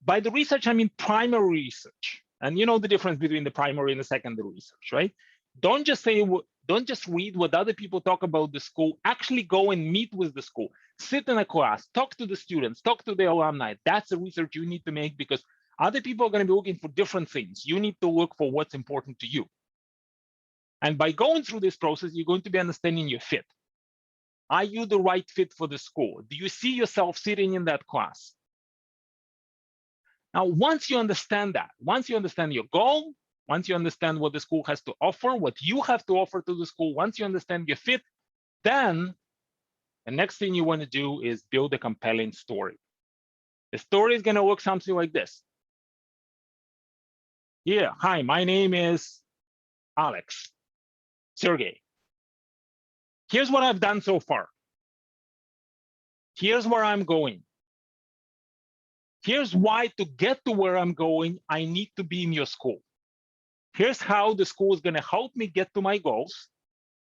By the research, I mean primary research. And you know the difference between the primary and the secondary research, right? Don't just read what other people talk about the school. Actually go and meet with the school. Sit in a class, talk to the students, talk to the alumni. That's the research you need to make, because other people are going to be looking for different things. You need to look for what's important to you. And by going through this process, you're going to be understanding your fit. Are you the right fit for the school? Do you see yourself sitting in that class? Now, once you understand that, once you understand your goal, once you understand what the school has to offer, what you have to offer to the school, once you understand your fit, then the next thing you want to do is build a compelling story. The story is going to look something like this. Yeah, hi, my name is Alex, Sergey. Here's what I've done so far. Here's where I'm going. Here's why, to get to where I'm going, I need to be in your school. Here's how the school is going to help me get to my goals.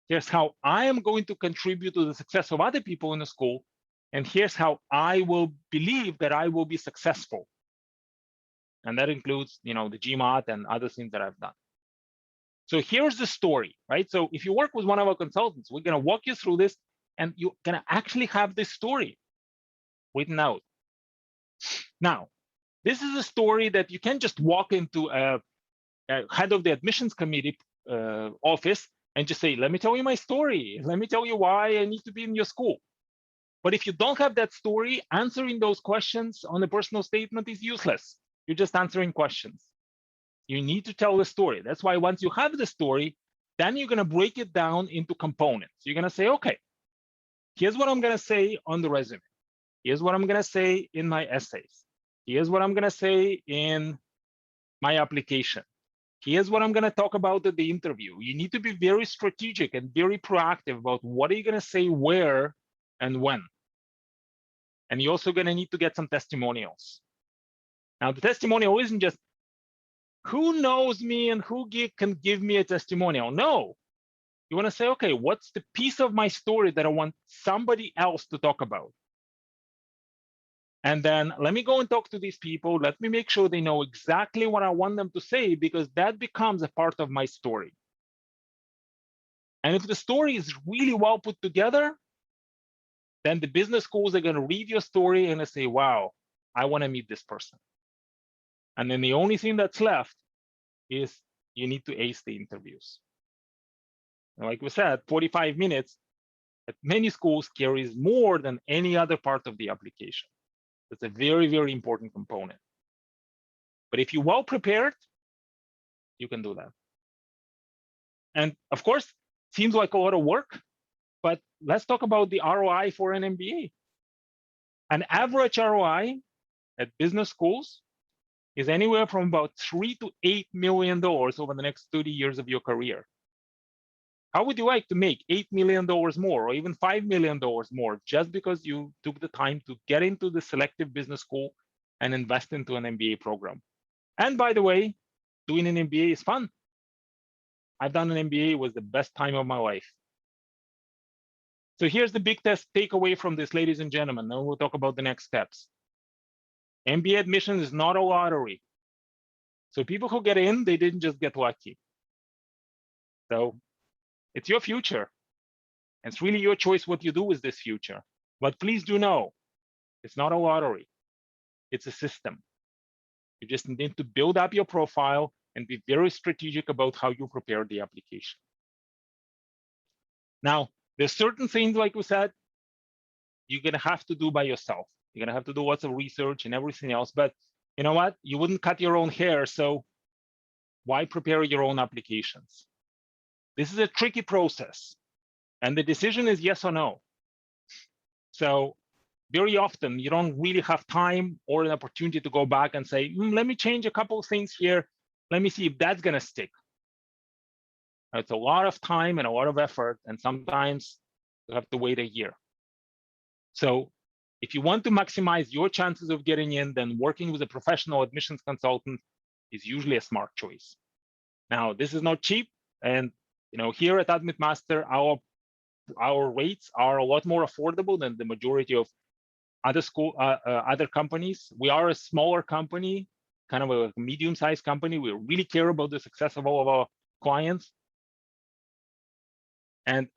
Here's how I am going to contribute to the success of other people in the school. And here's how I will believe that I will be successful. And that includes, the GMAT and other things that I've done. So here's the story, right? So if you work with one of our consultants, we're going to walk you through this, and you're going to actually have this story written out. Now, this is a story that you can't just walk into a head of the admissions committee office and just say, let me tell you my story. Let me tell you why I need to be in your school. But if you don't have that story, answering those questions on a personal statement is useless. You're just answering questions. You need to tell the story. That's why once you have the story, then you're going to break it down into components. You're going to say, okay, here's what I'm going to say on the resume. Here's what I'm going to say in my essays. Here's what I'm going to say in my application. Here's what I'm going to talk about at the interview. You need to be very strategic and very proactive about what are you going to say where and when. And you're also going to need to get some testimonials. Now, the testimonial isn't just who knows me and who can give me a testimonial. No, you want to say, okay, what's the piece of my story that I want somebody else to talk about? And then let me go and talk to these people. Let me make sure they know exactly what I want them to say, because that becomes a part of my story. And if the story is really well put together, then the business schools are going to read your story and they say, wow, I want to meet this person. And then the only thing that's left is you need to ace the interviews. And like we said, 45 minutes at many schools carries more than any other part of the application. That's a very, very important component. But if you're well prepared, you can do that. And of course, seems like a lot of work, but let's talk about the ROI for an MBA. An average ROI at business schools is anywhere from about $3 to $8 million over the next 30 years of your career. How would you like to make $8 million more, or even $5 million more, just because you took the time to get into the selective business school and invest into an MBA program? And by the way, doing an MBA is fun. I've done an MBA, it was the best time of my life. So here's the big test takeaway from this, ladies and gentlemen. Then we'll talk about the next steps. MBA admission is not a lottery. So people who get in, they didn't just get lucky. So it's your future. It's really your choice what you do with this future. But please do know, it's not a lottery. It's a system. You just need to build up your profile and be very strategic about how you prepare the application. Now, There's certain things, like we said, you're going to have to do by yourself. You're going to have to do lots of research and everything else. But you know what? You wouldn't cut your own hair, so why prepare your own applications? This is a tricky process, and the decision is yes or no. So very often, you don't really have time or an opportunity to go back and say, let me change a couple of things here. Let me see if that's going to stick. It's a lot of time and a lot of effort, and sometimes you have to wait a year. So if you want to maximize your chances of getting in, then working with a professional admissions consultant is usually a smart choice. Now, this is not cheap, and here at AdmitMaster, our rates are a lot more affordable than the majority of other companies. We are a smaller company, kind of a medium-sized company. We really care about the success of all of our clients. And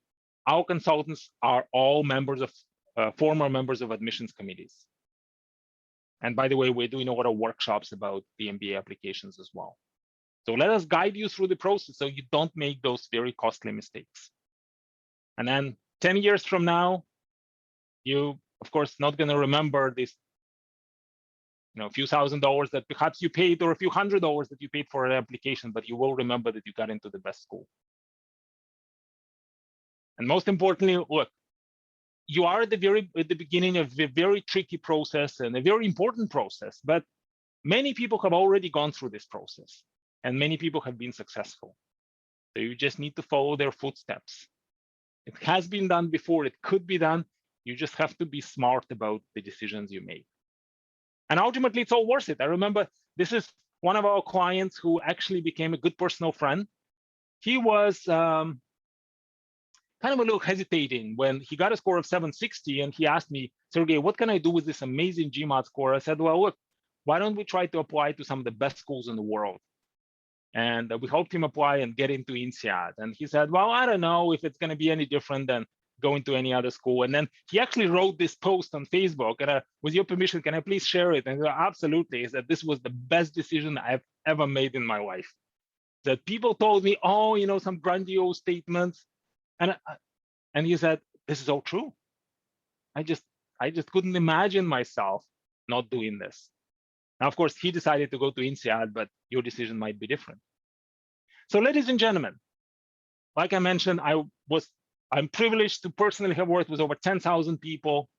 our consultants are all members of former members of admissions committees. And by the way, we're doing a lot of workshops about the MBA applications as well. So let us guide you through the process so you don't make those very costly mistakes. And then 10 years from now, you, of course, not going to remember this, a few $1,000s that perhaps you paid, or a few $100s that you paid for an application, but you will remember that you got into the best school. And most importantly, look, you are at the beginning of a very tricky process and a very important process, but many people have already gone through this process, and many people have been successful. So you just need to follow their footsteps. It has been done before, it could be done. You just have to be smart about the decisions you make. And ultimately, it's all worth it. I remember this is one of our clients who actually became a good personal friend. He was kind of a little hesitating when he got a score of 760, and he asked me, Sergey, what can I do with this amazing GMAT score? I said, well, look, why don't we try to apply to some of the best schools in the world? And we helped him apply and get into INSEAD. And he said, well, I don't know if it's going to be any different than going to any other school. And then he actually wrote this post on Facebook, and with your permission, can I please share it? And he said, absolutely. He said, this was the best decision I've ever made in my life. That people told me, oh, some grandiose statements. And he said, this is all true. I just couldn't imagine myself not doing this. Now, of course, he decided to go to INSEAD, but your decision might be different. So ladies and gentlemen, like I mentioned, I'm privileged to personally have worked with over 10,000 people.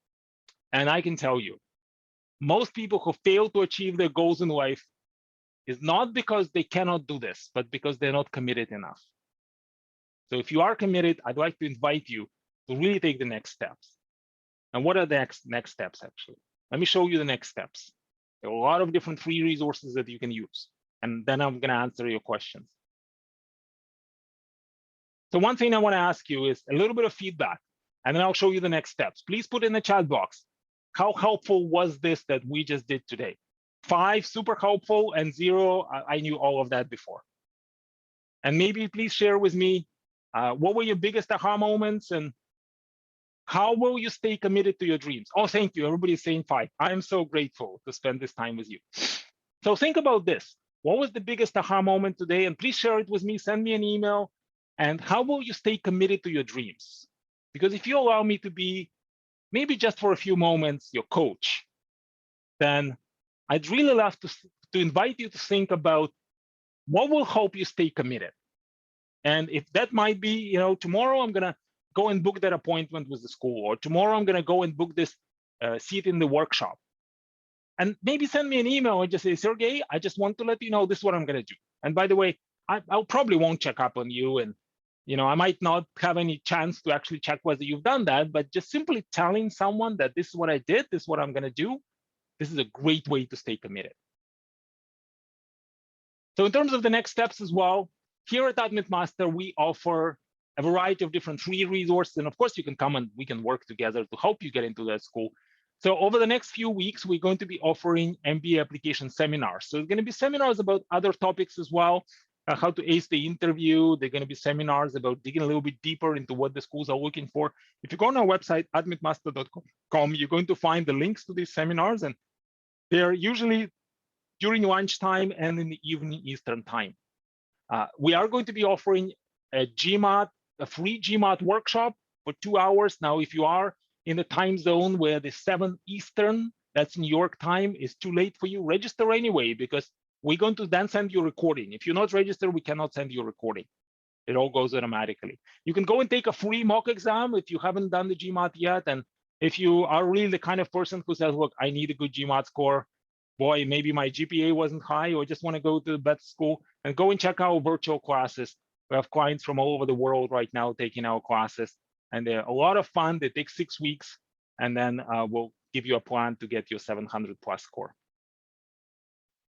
And I can tell you, most people who fail to achieve their goals in life is not because they cannot do this, but because they're not committed enough. So if you are committed, I'd like to invite you to really take the next steps. And what are the next steps, actually? Let me show you the next steps. There are a lot of different free resources that you can use. And then I'm going to answer your questions. So one thing I want to ask you is a little bit of feedback, and then I'll show you the next steps. Please put in the chat box, how helpful was this that we just did today? 5, super helpful, and 0, I knew all of that before. And maybe please share with me, what were your biggest aha moments, and how will you stay committed to your dreams? Oh, thank you. Everybody's saying 5. I am so grateful to spend this time with you. So think about this. What was the biggest aha moment today? And please share it with me. Send me an email. And how will you stay committed to your dreams? Because if you allow me to be, maybe just for a few moments, your coach, then I'd really love to invite you to think about what will help you stay committed. And if that might be, tomorrow I'm going to go and book that appointment with the school, or tomorrow I'm going to go and book this seat in the workshop. And maybe send me an email and just say, Sergey, I just want to let you know this is what I'm going to do. And by the way, I'll probably won't check up on you, and I might not have any chance to actually check whether you've done that, but just simply telling someone that this is what I did, this is what I'm going to do, this is a great way to stay committed. So in terms of the next steps as well, here at AdmitMaster, we offer a variety of different free resources. And of course, you can come and we can work together to help you get into that school. So over the next few weeks, we're going to be offering MBA application seminars. So it's going to be seminars about other topics as well, how to ace the interview. They're going to be seminars about digging a little bit deeper into what the schools are looking for. If you go on our website, admitmaster.com, you're going to find the links to these seminars, and they're usually during lunchtime and in the evening Eastern time. We are going to be offering a free GMAT workshop for 2 hours. Now, if you are in the time zone where the 7 Eastern, that's New York time, is too late for you, register anyway, because we're going to then send you a recording. If you're not registered, we cannot send you a recording. It all goes automatically. You can go and take a free mock exam if you haven't done the GMAT yet. And if you are really the kind of person who says, look, I need a good GMAT score, boy, maybe my GPA wasn't high, or just want to go to the best school, and go and check our virtual classes. We have clients from all over the world right now taking our classes, and they're a lot of fun. They take 6 weeks, and then we'll give you a plan to get your 700 plus score.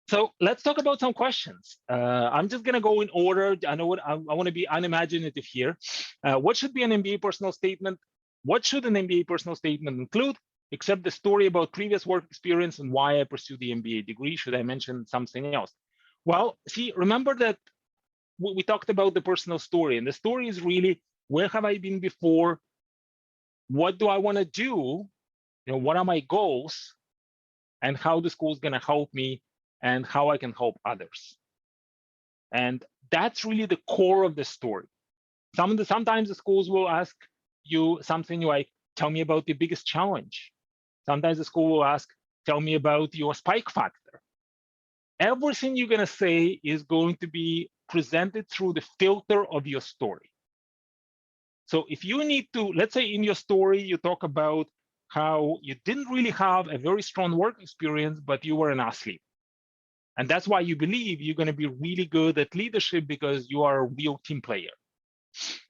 So let's talk about some questions. I'm just going to go in order. I know what I want to be unimaginative here. What should be an MBA personal statement? What should an MBA personal statement include, except the story about previous work experience and why I pursued the MBA degree? Should I mention something else? Well, see, remember that we talked about the personal story, and the story is really, where have I been before? What do I want to do? What are my goals? And how the school is going to help me, and how I can help others. And that's really the core of the story. Sometimes the schools will ask you something like, tell me about your biggest challenge. Sometimes the school will ask, tell me about your spike factor. Everything you're going to say is going to be presented through the filter of your story. So if you need to, let's say in your story, you talk about how you didn't really have a very strong work experience, but you were an athlete. And that's why you believe you're going to be really good at leadership, because you are a real team player.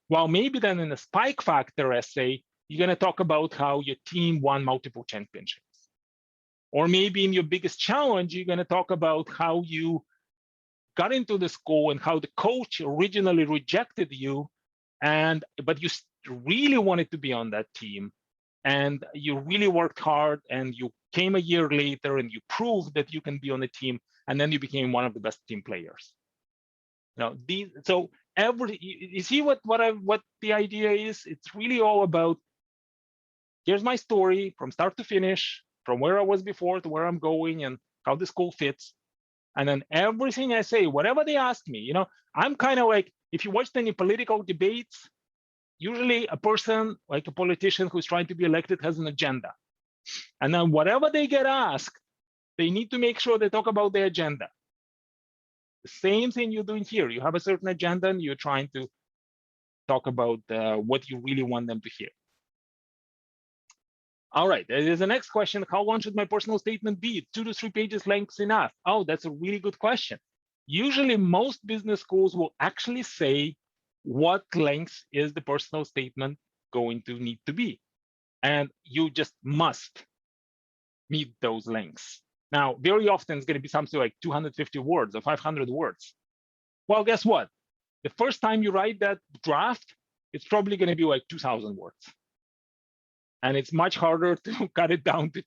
Well, maybe then in a spike factor essay, you're going to talk about how your team won multiple championships. Or maybe in your biggest challenge, you're going to talk about how you got into the school and how the coach originally rejected you, but you really wanted to be on that team. And you really worked hard, and you came a year later and you proved that you can be on the team, and then you became one of the best team players. Now, you see what the idea is? It's really all about, here's my story from start to finish, from where I was before to where I'm going, and how the school fits. And then everything I say, whatever they ask me, I'm kind of like, if you watched any political debates, usually a person, like a politician who's trying to be elected, has an agenda. And then whatever they get asked, they need to make sure they talk about the agenda. The same thing you're doing here. You have a certain agenda, and you're trying to talk about what you really want them to hear. All right, there's the next question. How long should my personal statement be? 2 to 3 pages length enough? Oh, that's a really good question. Usually most business schools will actually say what length is the personal statement going to need to be. And you just must meet those lengths. Now, very often it's going to be something like 250 words or 500 words. Well, guess what? The first time you write that draft, it's probably going to be like 2,000 words. And it's much harder to cut it down to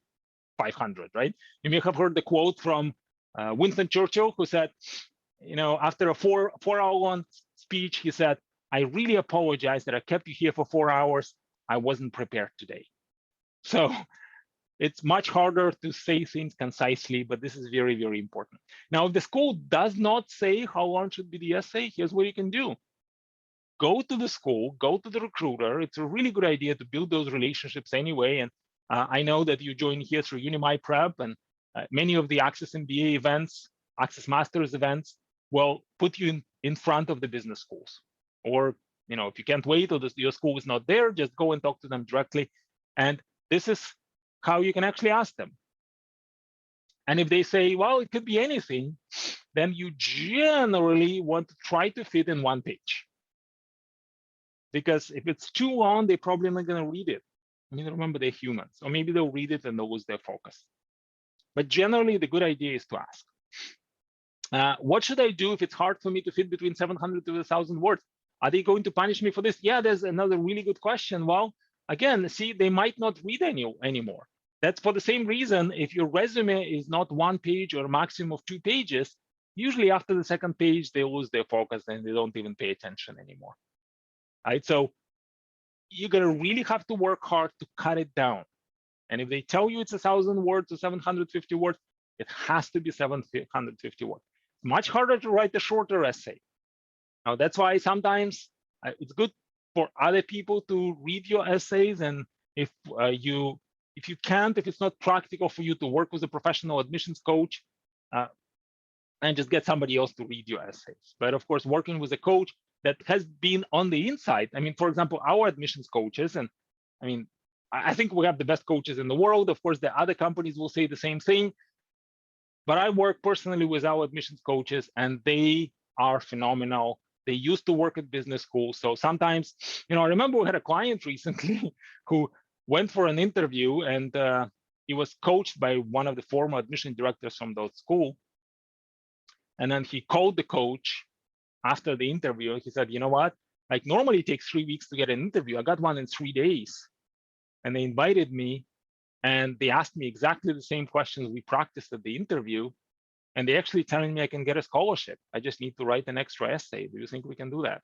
500, right? You may have heard the quote from Winston Churchill, who said, after a four-hour-long speech, he said, I really apologize that I kept you here for 4 hours. I wasn't prepared today. So it's much harder to say things concisely, but this is very, very important. Now, if the school does not say how long should be the essay, here's what you can do. Go to the school, go to the recruiter. It's a really good idea to build those relationships anyway. And I know that you joined here through Unimi Prep, and many of the Access MBA events, Access Masters events, will put you in front of the business schools. Or, if you can't wait, or your school is not there, just go and talk to them directly. And this is how you can actually ask them. And if they say, well, it could be anything, then you generally want to try to fit in 1 page. Because if it's too long, they're probably not going to read it. Remember, they're humans. Or maybe they'll read it and they'll lose their focus. But generally, the good idea is to ask. What should I do if it's hard for me to fit between 700 to 1,000 words? Are they going to punish me for this? Yeah, there's another really good question. Well, again, see, they might not read anymore. That's for the same reason. If your resume is not 1 page or a maximum of 2 pages, usually after the 2nd page, they lose their focus and they don't even pay attention anymore. Right? So you're going to really have to work hard to cut it down. And if they tell you it's 1,000 words or 750 words, it has to be 750 words. It's much harder to write a shorter essay. Now, that's why sometimes it's good for other people to read your essays, and if you can't, if it's not practical for you to work with a professional admissions coach, and just get somebody else to read your essays. But of course, working with a coach that has been on the inside. I mean, for example, our admissions coaches, and I mean, I think we have the best coaches in the world. Of course, the other companies will say the same thing. But I work personally with our admissions coaches, and they are phenomenal. They used to work at business school. So sometimes, I remember we had a client recently who went for an interview, and he was coached by one of the former admission directors from that school. And then he called the coach after the interview. He said, you know what? Like, normally it takes 3 weeks to get an interview. I got one in 3 days. And they invited me, and they asked me exactly the same questions we practiced at the interview. And they actually telling me I can get a scholarship. I just need to write an extra essay. Do you think we can do that?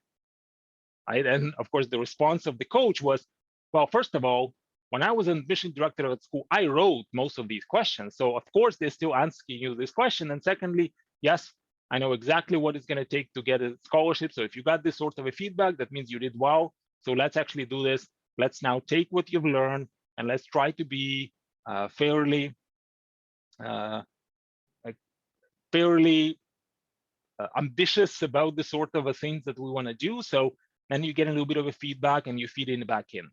Right? And of course, the response of the coach was, well, first of all, when I was an admission director at school, I wrote most of these questions. So of course, they're still asking you this question. And secondly, yes, I know exactly what it's going to take to get a scholarship. So if you got this sort of a feedback, that means you did well. So let's actually do this. Let's now take what you've learned, and let's try to be fairly ambitious about the sort of things that we want to do. So then you get a little bit of a feedback, and you feed it back in.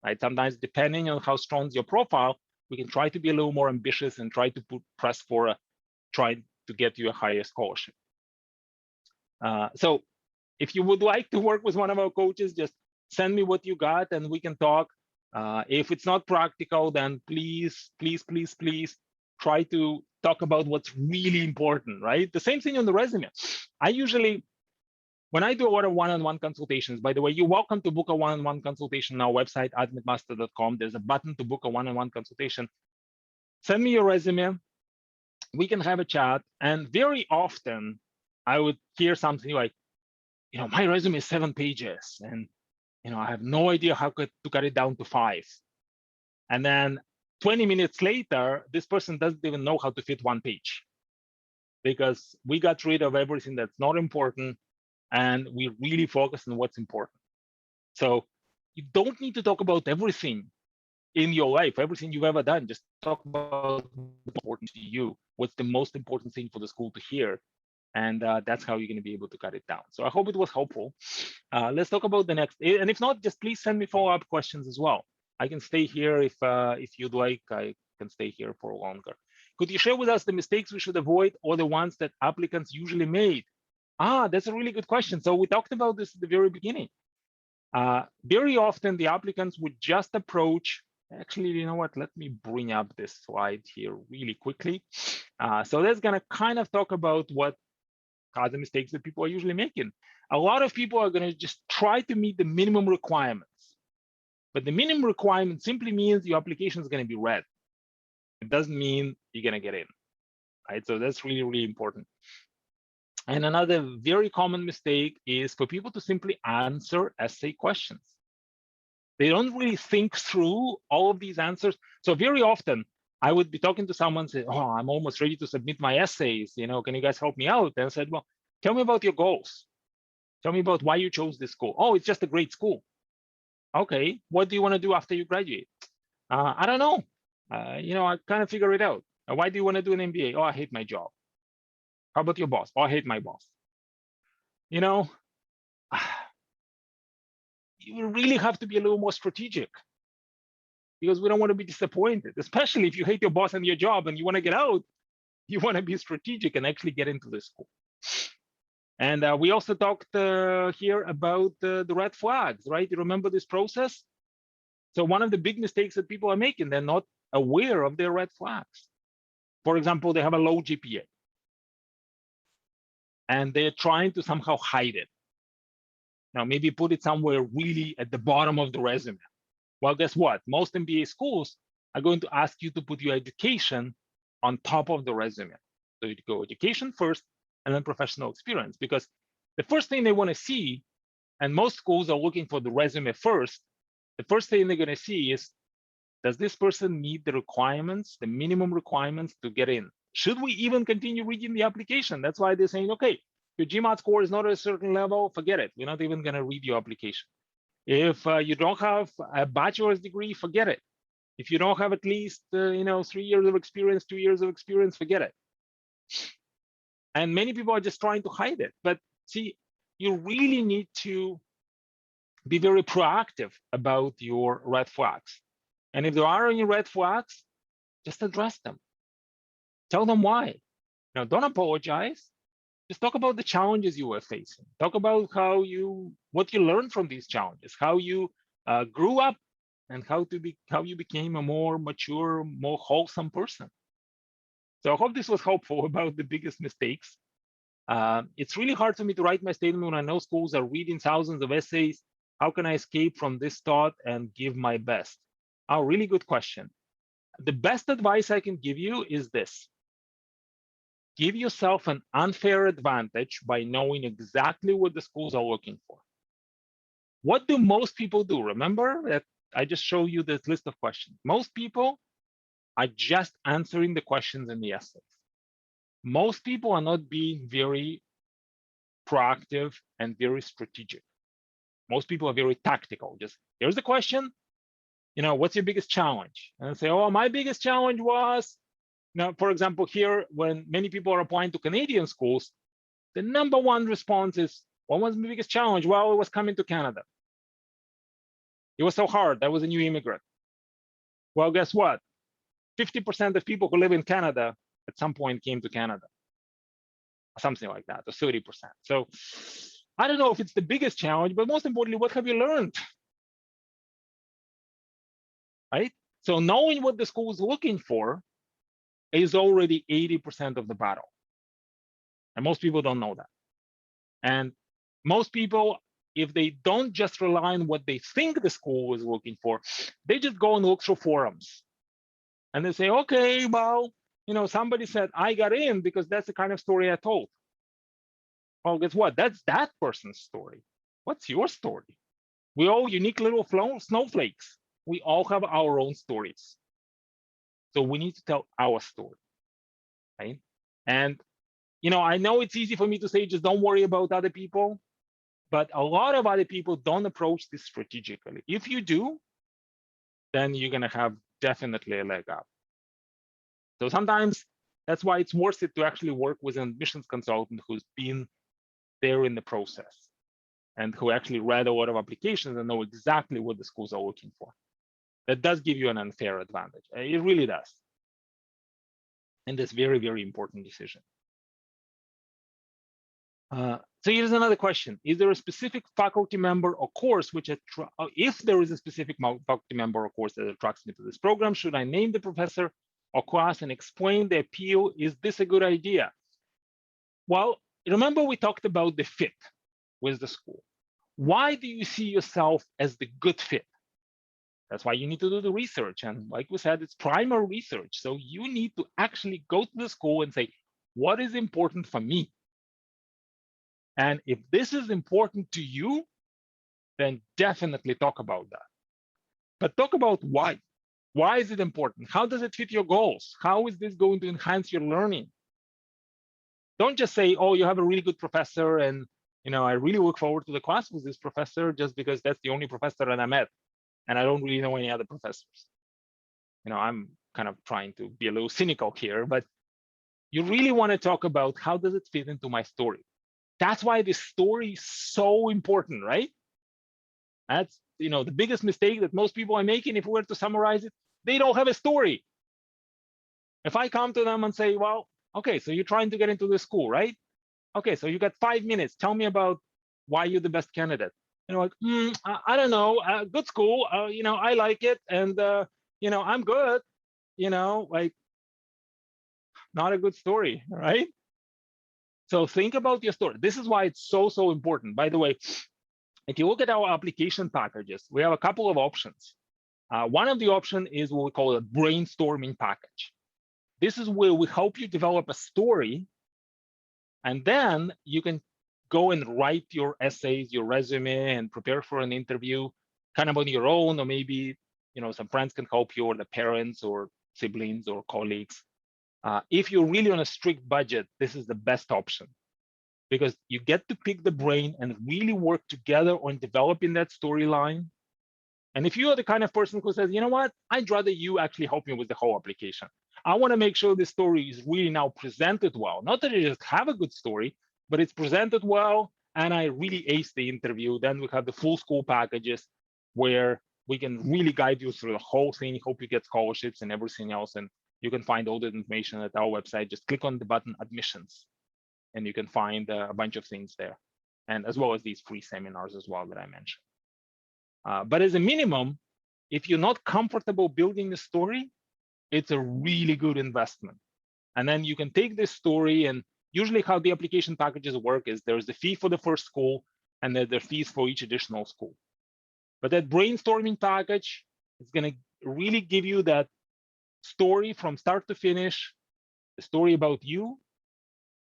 Right? Sometimes, depending on how strong is your profile, we can try to be a little more ambitious and try to press for trying to get you a higher scholarship. So if you would like to work with one of our coaches, just send me what you got and we can talk. If it's not practical, then please try to talk about what's really important, right? The same thing on the resume. I usually, when I do a lot of one-on-one consultations, by the way, you're welcome to book a one-on-one consultation on our website, admitmaster.com. There's a button to book a one-on-one consultation. Send me your resume. We can have a chat. And very often I would hear something like, my resume is 7 pages, and I have no idea how to cut it down to 5. And then 20 minutes later, this person doesn't even know how to fit 1 page, because we got rid of everything that's not important, and we really focus on what's important. So you don't need to talk about everything in your life, everything you've ever done. Just talk about what's important to you, what's the most important thing for the school to hear. And that's how you're going to be able to cut it down. So I hope it was helpful. Let's talk about the next. And if not, just please send me follow-up questions as well. I can stay here if you'd like. I can stay here for longer. Could you share with us the mistakes we should avoid, or the ones that applicants usually made? That's a really good question. So we talked about this at the very beginning. Very often the applicants would just approach. Actually, you know what? Let me bring up this slide here really quickly. So that's going to kind of talk about what are the mistakes that people are usually making. A lot of people are going to just try to meet the minimum requirements. But the minimum requirement simply means your application is going to be read. It doesn't mean you're going to get in. Right? So that's really, really important. And another very common mistake is for people to simply answer essay questions. They don't really think through all of these answers. So very often, I would be talking to someone and say, I'm almost ready to submit my essays. Can you guys help me out? And I said, well, tell me about your goals. Tell me about why you chose this school. Oh, it's just a great school. Okay, what do you want to do after you graduate? I don't know. I kind of figure it out. Why do you want to do an MBA? Oh, I hate my job. How about your boss? Oh, I hate my boss. You really have to be a little more strategic, because we don't want to be disappointed, especially if you hate your boss and your job and you want to get out. You want to be strategic and actually get into the school. And we also talked here about the red flags, right? You remember this process? So one of the big mistakes that people are making, they're not aware of their red flags. For example, they have a low GPA, and they're trying to somehow hide it. Now, maybe put it somewhere really at the bottom of the resume. Well, guess what? Most MBA schools are going to ask you to put your education on top of the resume. So you go education first, and then professional experience, because the first thing they want to see, and most schools are looking for the resume first, the first thing they're going to see is, does this person meet the requirements, the minimum requirements to get in? Should we even continue reading the application? That's why they're saying, okay, your GMAT score is not at a certain level, forget it. We're not even going to read your application. If you don't have a bachelor's degree, forget it. If you don't have at least 3 years of experience, 2 years of experience, forget it. And many people are just trying to hide it. But see, you really need to be very proactive about your red flags. And if there are any red flags, just address them. Tell them why. Don't apologize. Just talk about the challenges you were facing. Talk about what you learned from these challenges, how you grew up, and how you became a more mature, more wholesome person. So I hope this was helpful about the biggest mistakes. It's really hard for me to write my statement when I know schools are reading thousands of essays. How can I escape from this thought and give my best? Oh, really good question. The best advice I can give you is this. Give yourself an unfair advantage by knowing exactly what the schools are looking for. What do most people do? Remember that I just showed you this list of questions. Most people are just answering the questions in the essays. Most people are not being very proactive and very strategic. Most people are very tactical. Just here's the question. What's your biggest challenge? And I say, oh, my biggest challenge was, for example, here, when many people are applying to Canadian schools, the number one response is, what was my biggest challenge? Well, it was coming to Canada. It was so hard. I was a new immigrant. Well, guess what? 50% of people who live in Canada at some point came to Canada. Something like that, or 30%. So I don't know if it's the biggest challenge, but most importantly, what have you learned? Right? So knowing what the school is looking for is already 80% of the battle. And most people don't know that. And most people, if they don't just rely on what they think the school is looking for, they just go and look through forums. And they say, okay, well, somebody said I got in because that's the kind of story I told. Well, guess what? That's that person's story. What's your story? We're all unique little snowflakes. We all have our own stories. So we need to tell our story, right? And, I know it's easy for me to say, just don't worry about other people, but a lot of other people don't approach this strategically. If you do, then you're going to have definitely a leg up. So sometimes that's why it's worth it to actually work with an admissions consultant who's been there in the process and who actually read a lot of applications and know exactly what the schools are looking for. That does give you an unfair advantage. It really does. And that's very, very important decision. So here's another question. Is there a specific faculty member or course which if there is a specific faculty member or course that attracts me to this program, should I name the professor or class and explain the appeal? Is this a good idea? Well, remember we talked about the fit with the school. Why do you see yourself as the good fit? That's why you need to do the research. And like we said, it's primary research. So you need to actually go to the school and say, what is important for me? And if this is important to you, then definitely talk about that. But talk about why. Why is it important? How does it fit your goals? How is this going to enhance your learning? Don't just say, oh, you have a really good professor and I really look forward to the class with this professor just because that's the only professor that I met. And I don't really know any other professors. I'm kind of trying to be a little cynical here, but you really want to talk about how does it fit into my story? That's why this story is so important, right? That's the biggest mistake that most people are making. If we were to summarize it, they don't have a story. If I come to them and say, well, okay, so you're trying to get into this school, right? Okay, so you got 5 minutes. Tell me about why you're the best candidate. Like, I don't know, good school, I like it, and I'm good, like, not a good story, right? So think about your story. This is why it's so, so important. By the way, if you look at our application packages, we have a couple of options. One of the options is what we call a brainstorming package. This is where we help you develop a story, and then you can go and write your essays, your resume, and prepare for an interview kind of on your own, or maybe some friends can help you, or the parents or siblings or colleagues. If you're really on a strict budget, this is the best option. because you get to pick the brain and really work together on developing that storyline. And if you are the kind of person who says, you know what, I'd rather you actually help me with the whole application. I want to make sure the story is really now presented well. Not that you just have a good story, but it's presented well, and I really ace the interview. Then we have the full school packages where we can really guide you through the whole thing, hope you get scholarships and everything else. And you can find all the information at our website. Just click on the button admissions, and you can find a bunch of things there. And as well as these free seminars as well that I mentioned. But as a minimum, if you're not comfortable building the story, it's a really good investment. And then you can take this story, and usually how the application packages work is there's the fee for the first school, and then there are fees for each additional school. But that brainstorming package is going to really give you that story from start to finish, the story about you.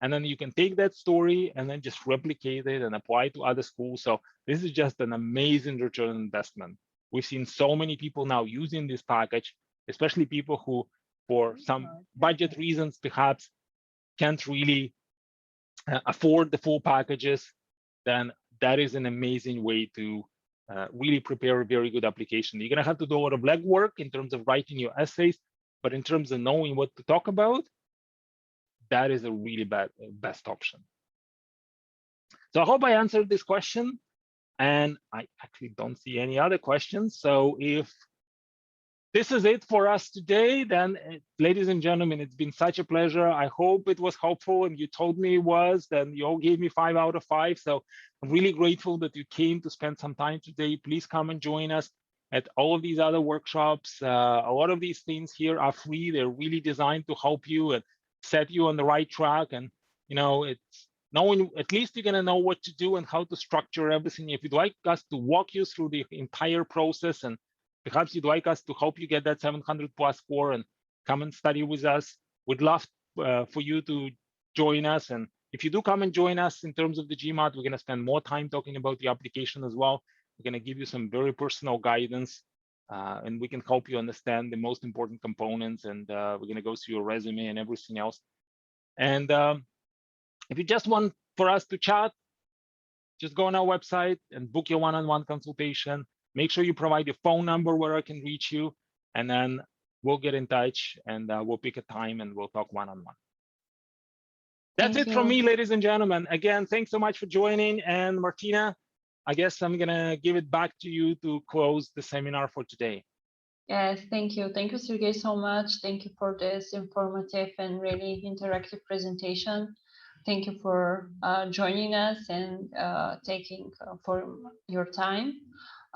And then you can take that story and then just replicate it and apply it to other schools. So this is just an amazing return on investment. We've seen so many people now using this package, especially people who, for some budget reasons, perhaps can't really afford the full packages. Then that is an amazing way to really prepare a very good application. You're going to have to do a lot of legwork in terms of writing your essays, but in terms of knowing what to talk about, that is a really best option. So I hope I answered this question, and I actually don't see any other questions. So if this is it for us today, then ladies and gentlemen, it's been such a pleasure. I hope it was helpful, and you told me it was, then you all gave me 5 out of 5. So I'm really grateful that you came to spend some time today. Please come and join us at all of these other workshops. A lot of these things here are free. They're really designed to help you and set you on the right track. And it's knowing, at least you're going to know what to do and how to structure everything. If you'd like us to walk you through the entire process, and perhaps you'd like us to help you get that 700+ score and come and study with us, we'd love for you to join us. And if you do come and join us in terms of the GMAT, we're going to spend more time talking about the application as well. We're going to give you some very personal guidance, and we can help you understand the most important components. And we're going to go through your resume and everything else. And if you just want for us to chat, just go on our website and book your one-on-one consultation. Make sure you provide your phone number where I can reach you, and then we'll get in touch and we'll pick a time and we'll talk one-on-one. That's it from me, ladies and gentlemen. Again, thanks so much for joining. And Martina, I guess I'm gonna give it back to you to close the seminar for today. Yes, thank you. Thank you, Sergey, so much. Thank you for this informative and really interactive presentation. Thank you for joining us and taking for your time.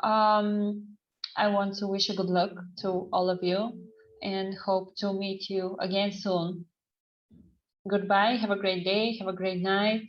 I want to wish you good luck to all of you and hope to meet you again soon. Goodbye. Have a great day. Have a great night.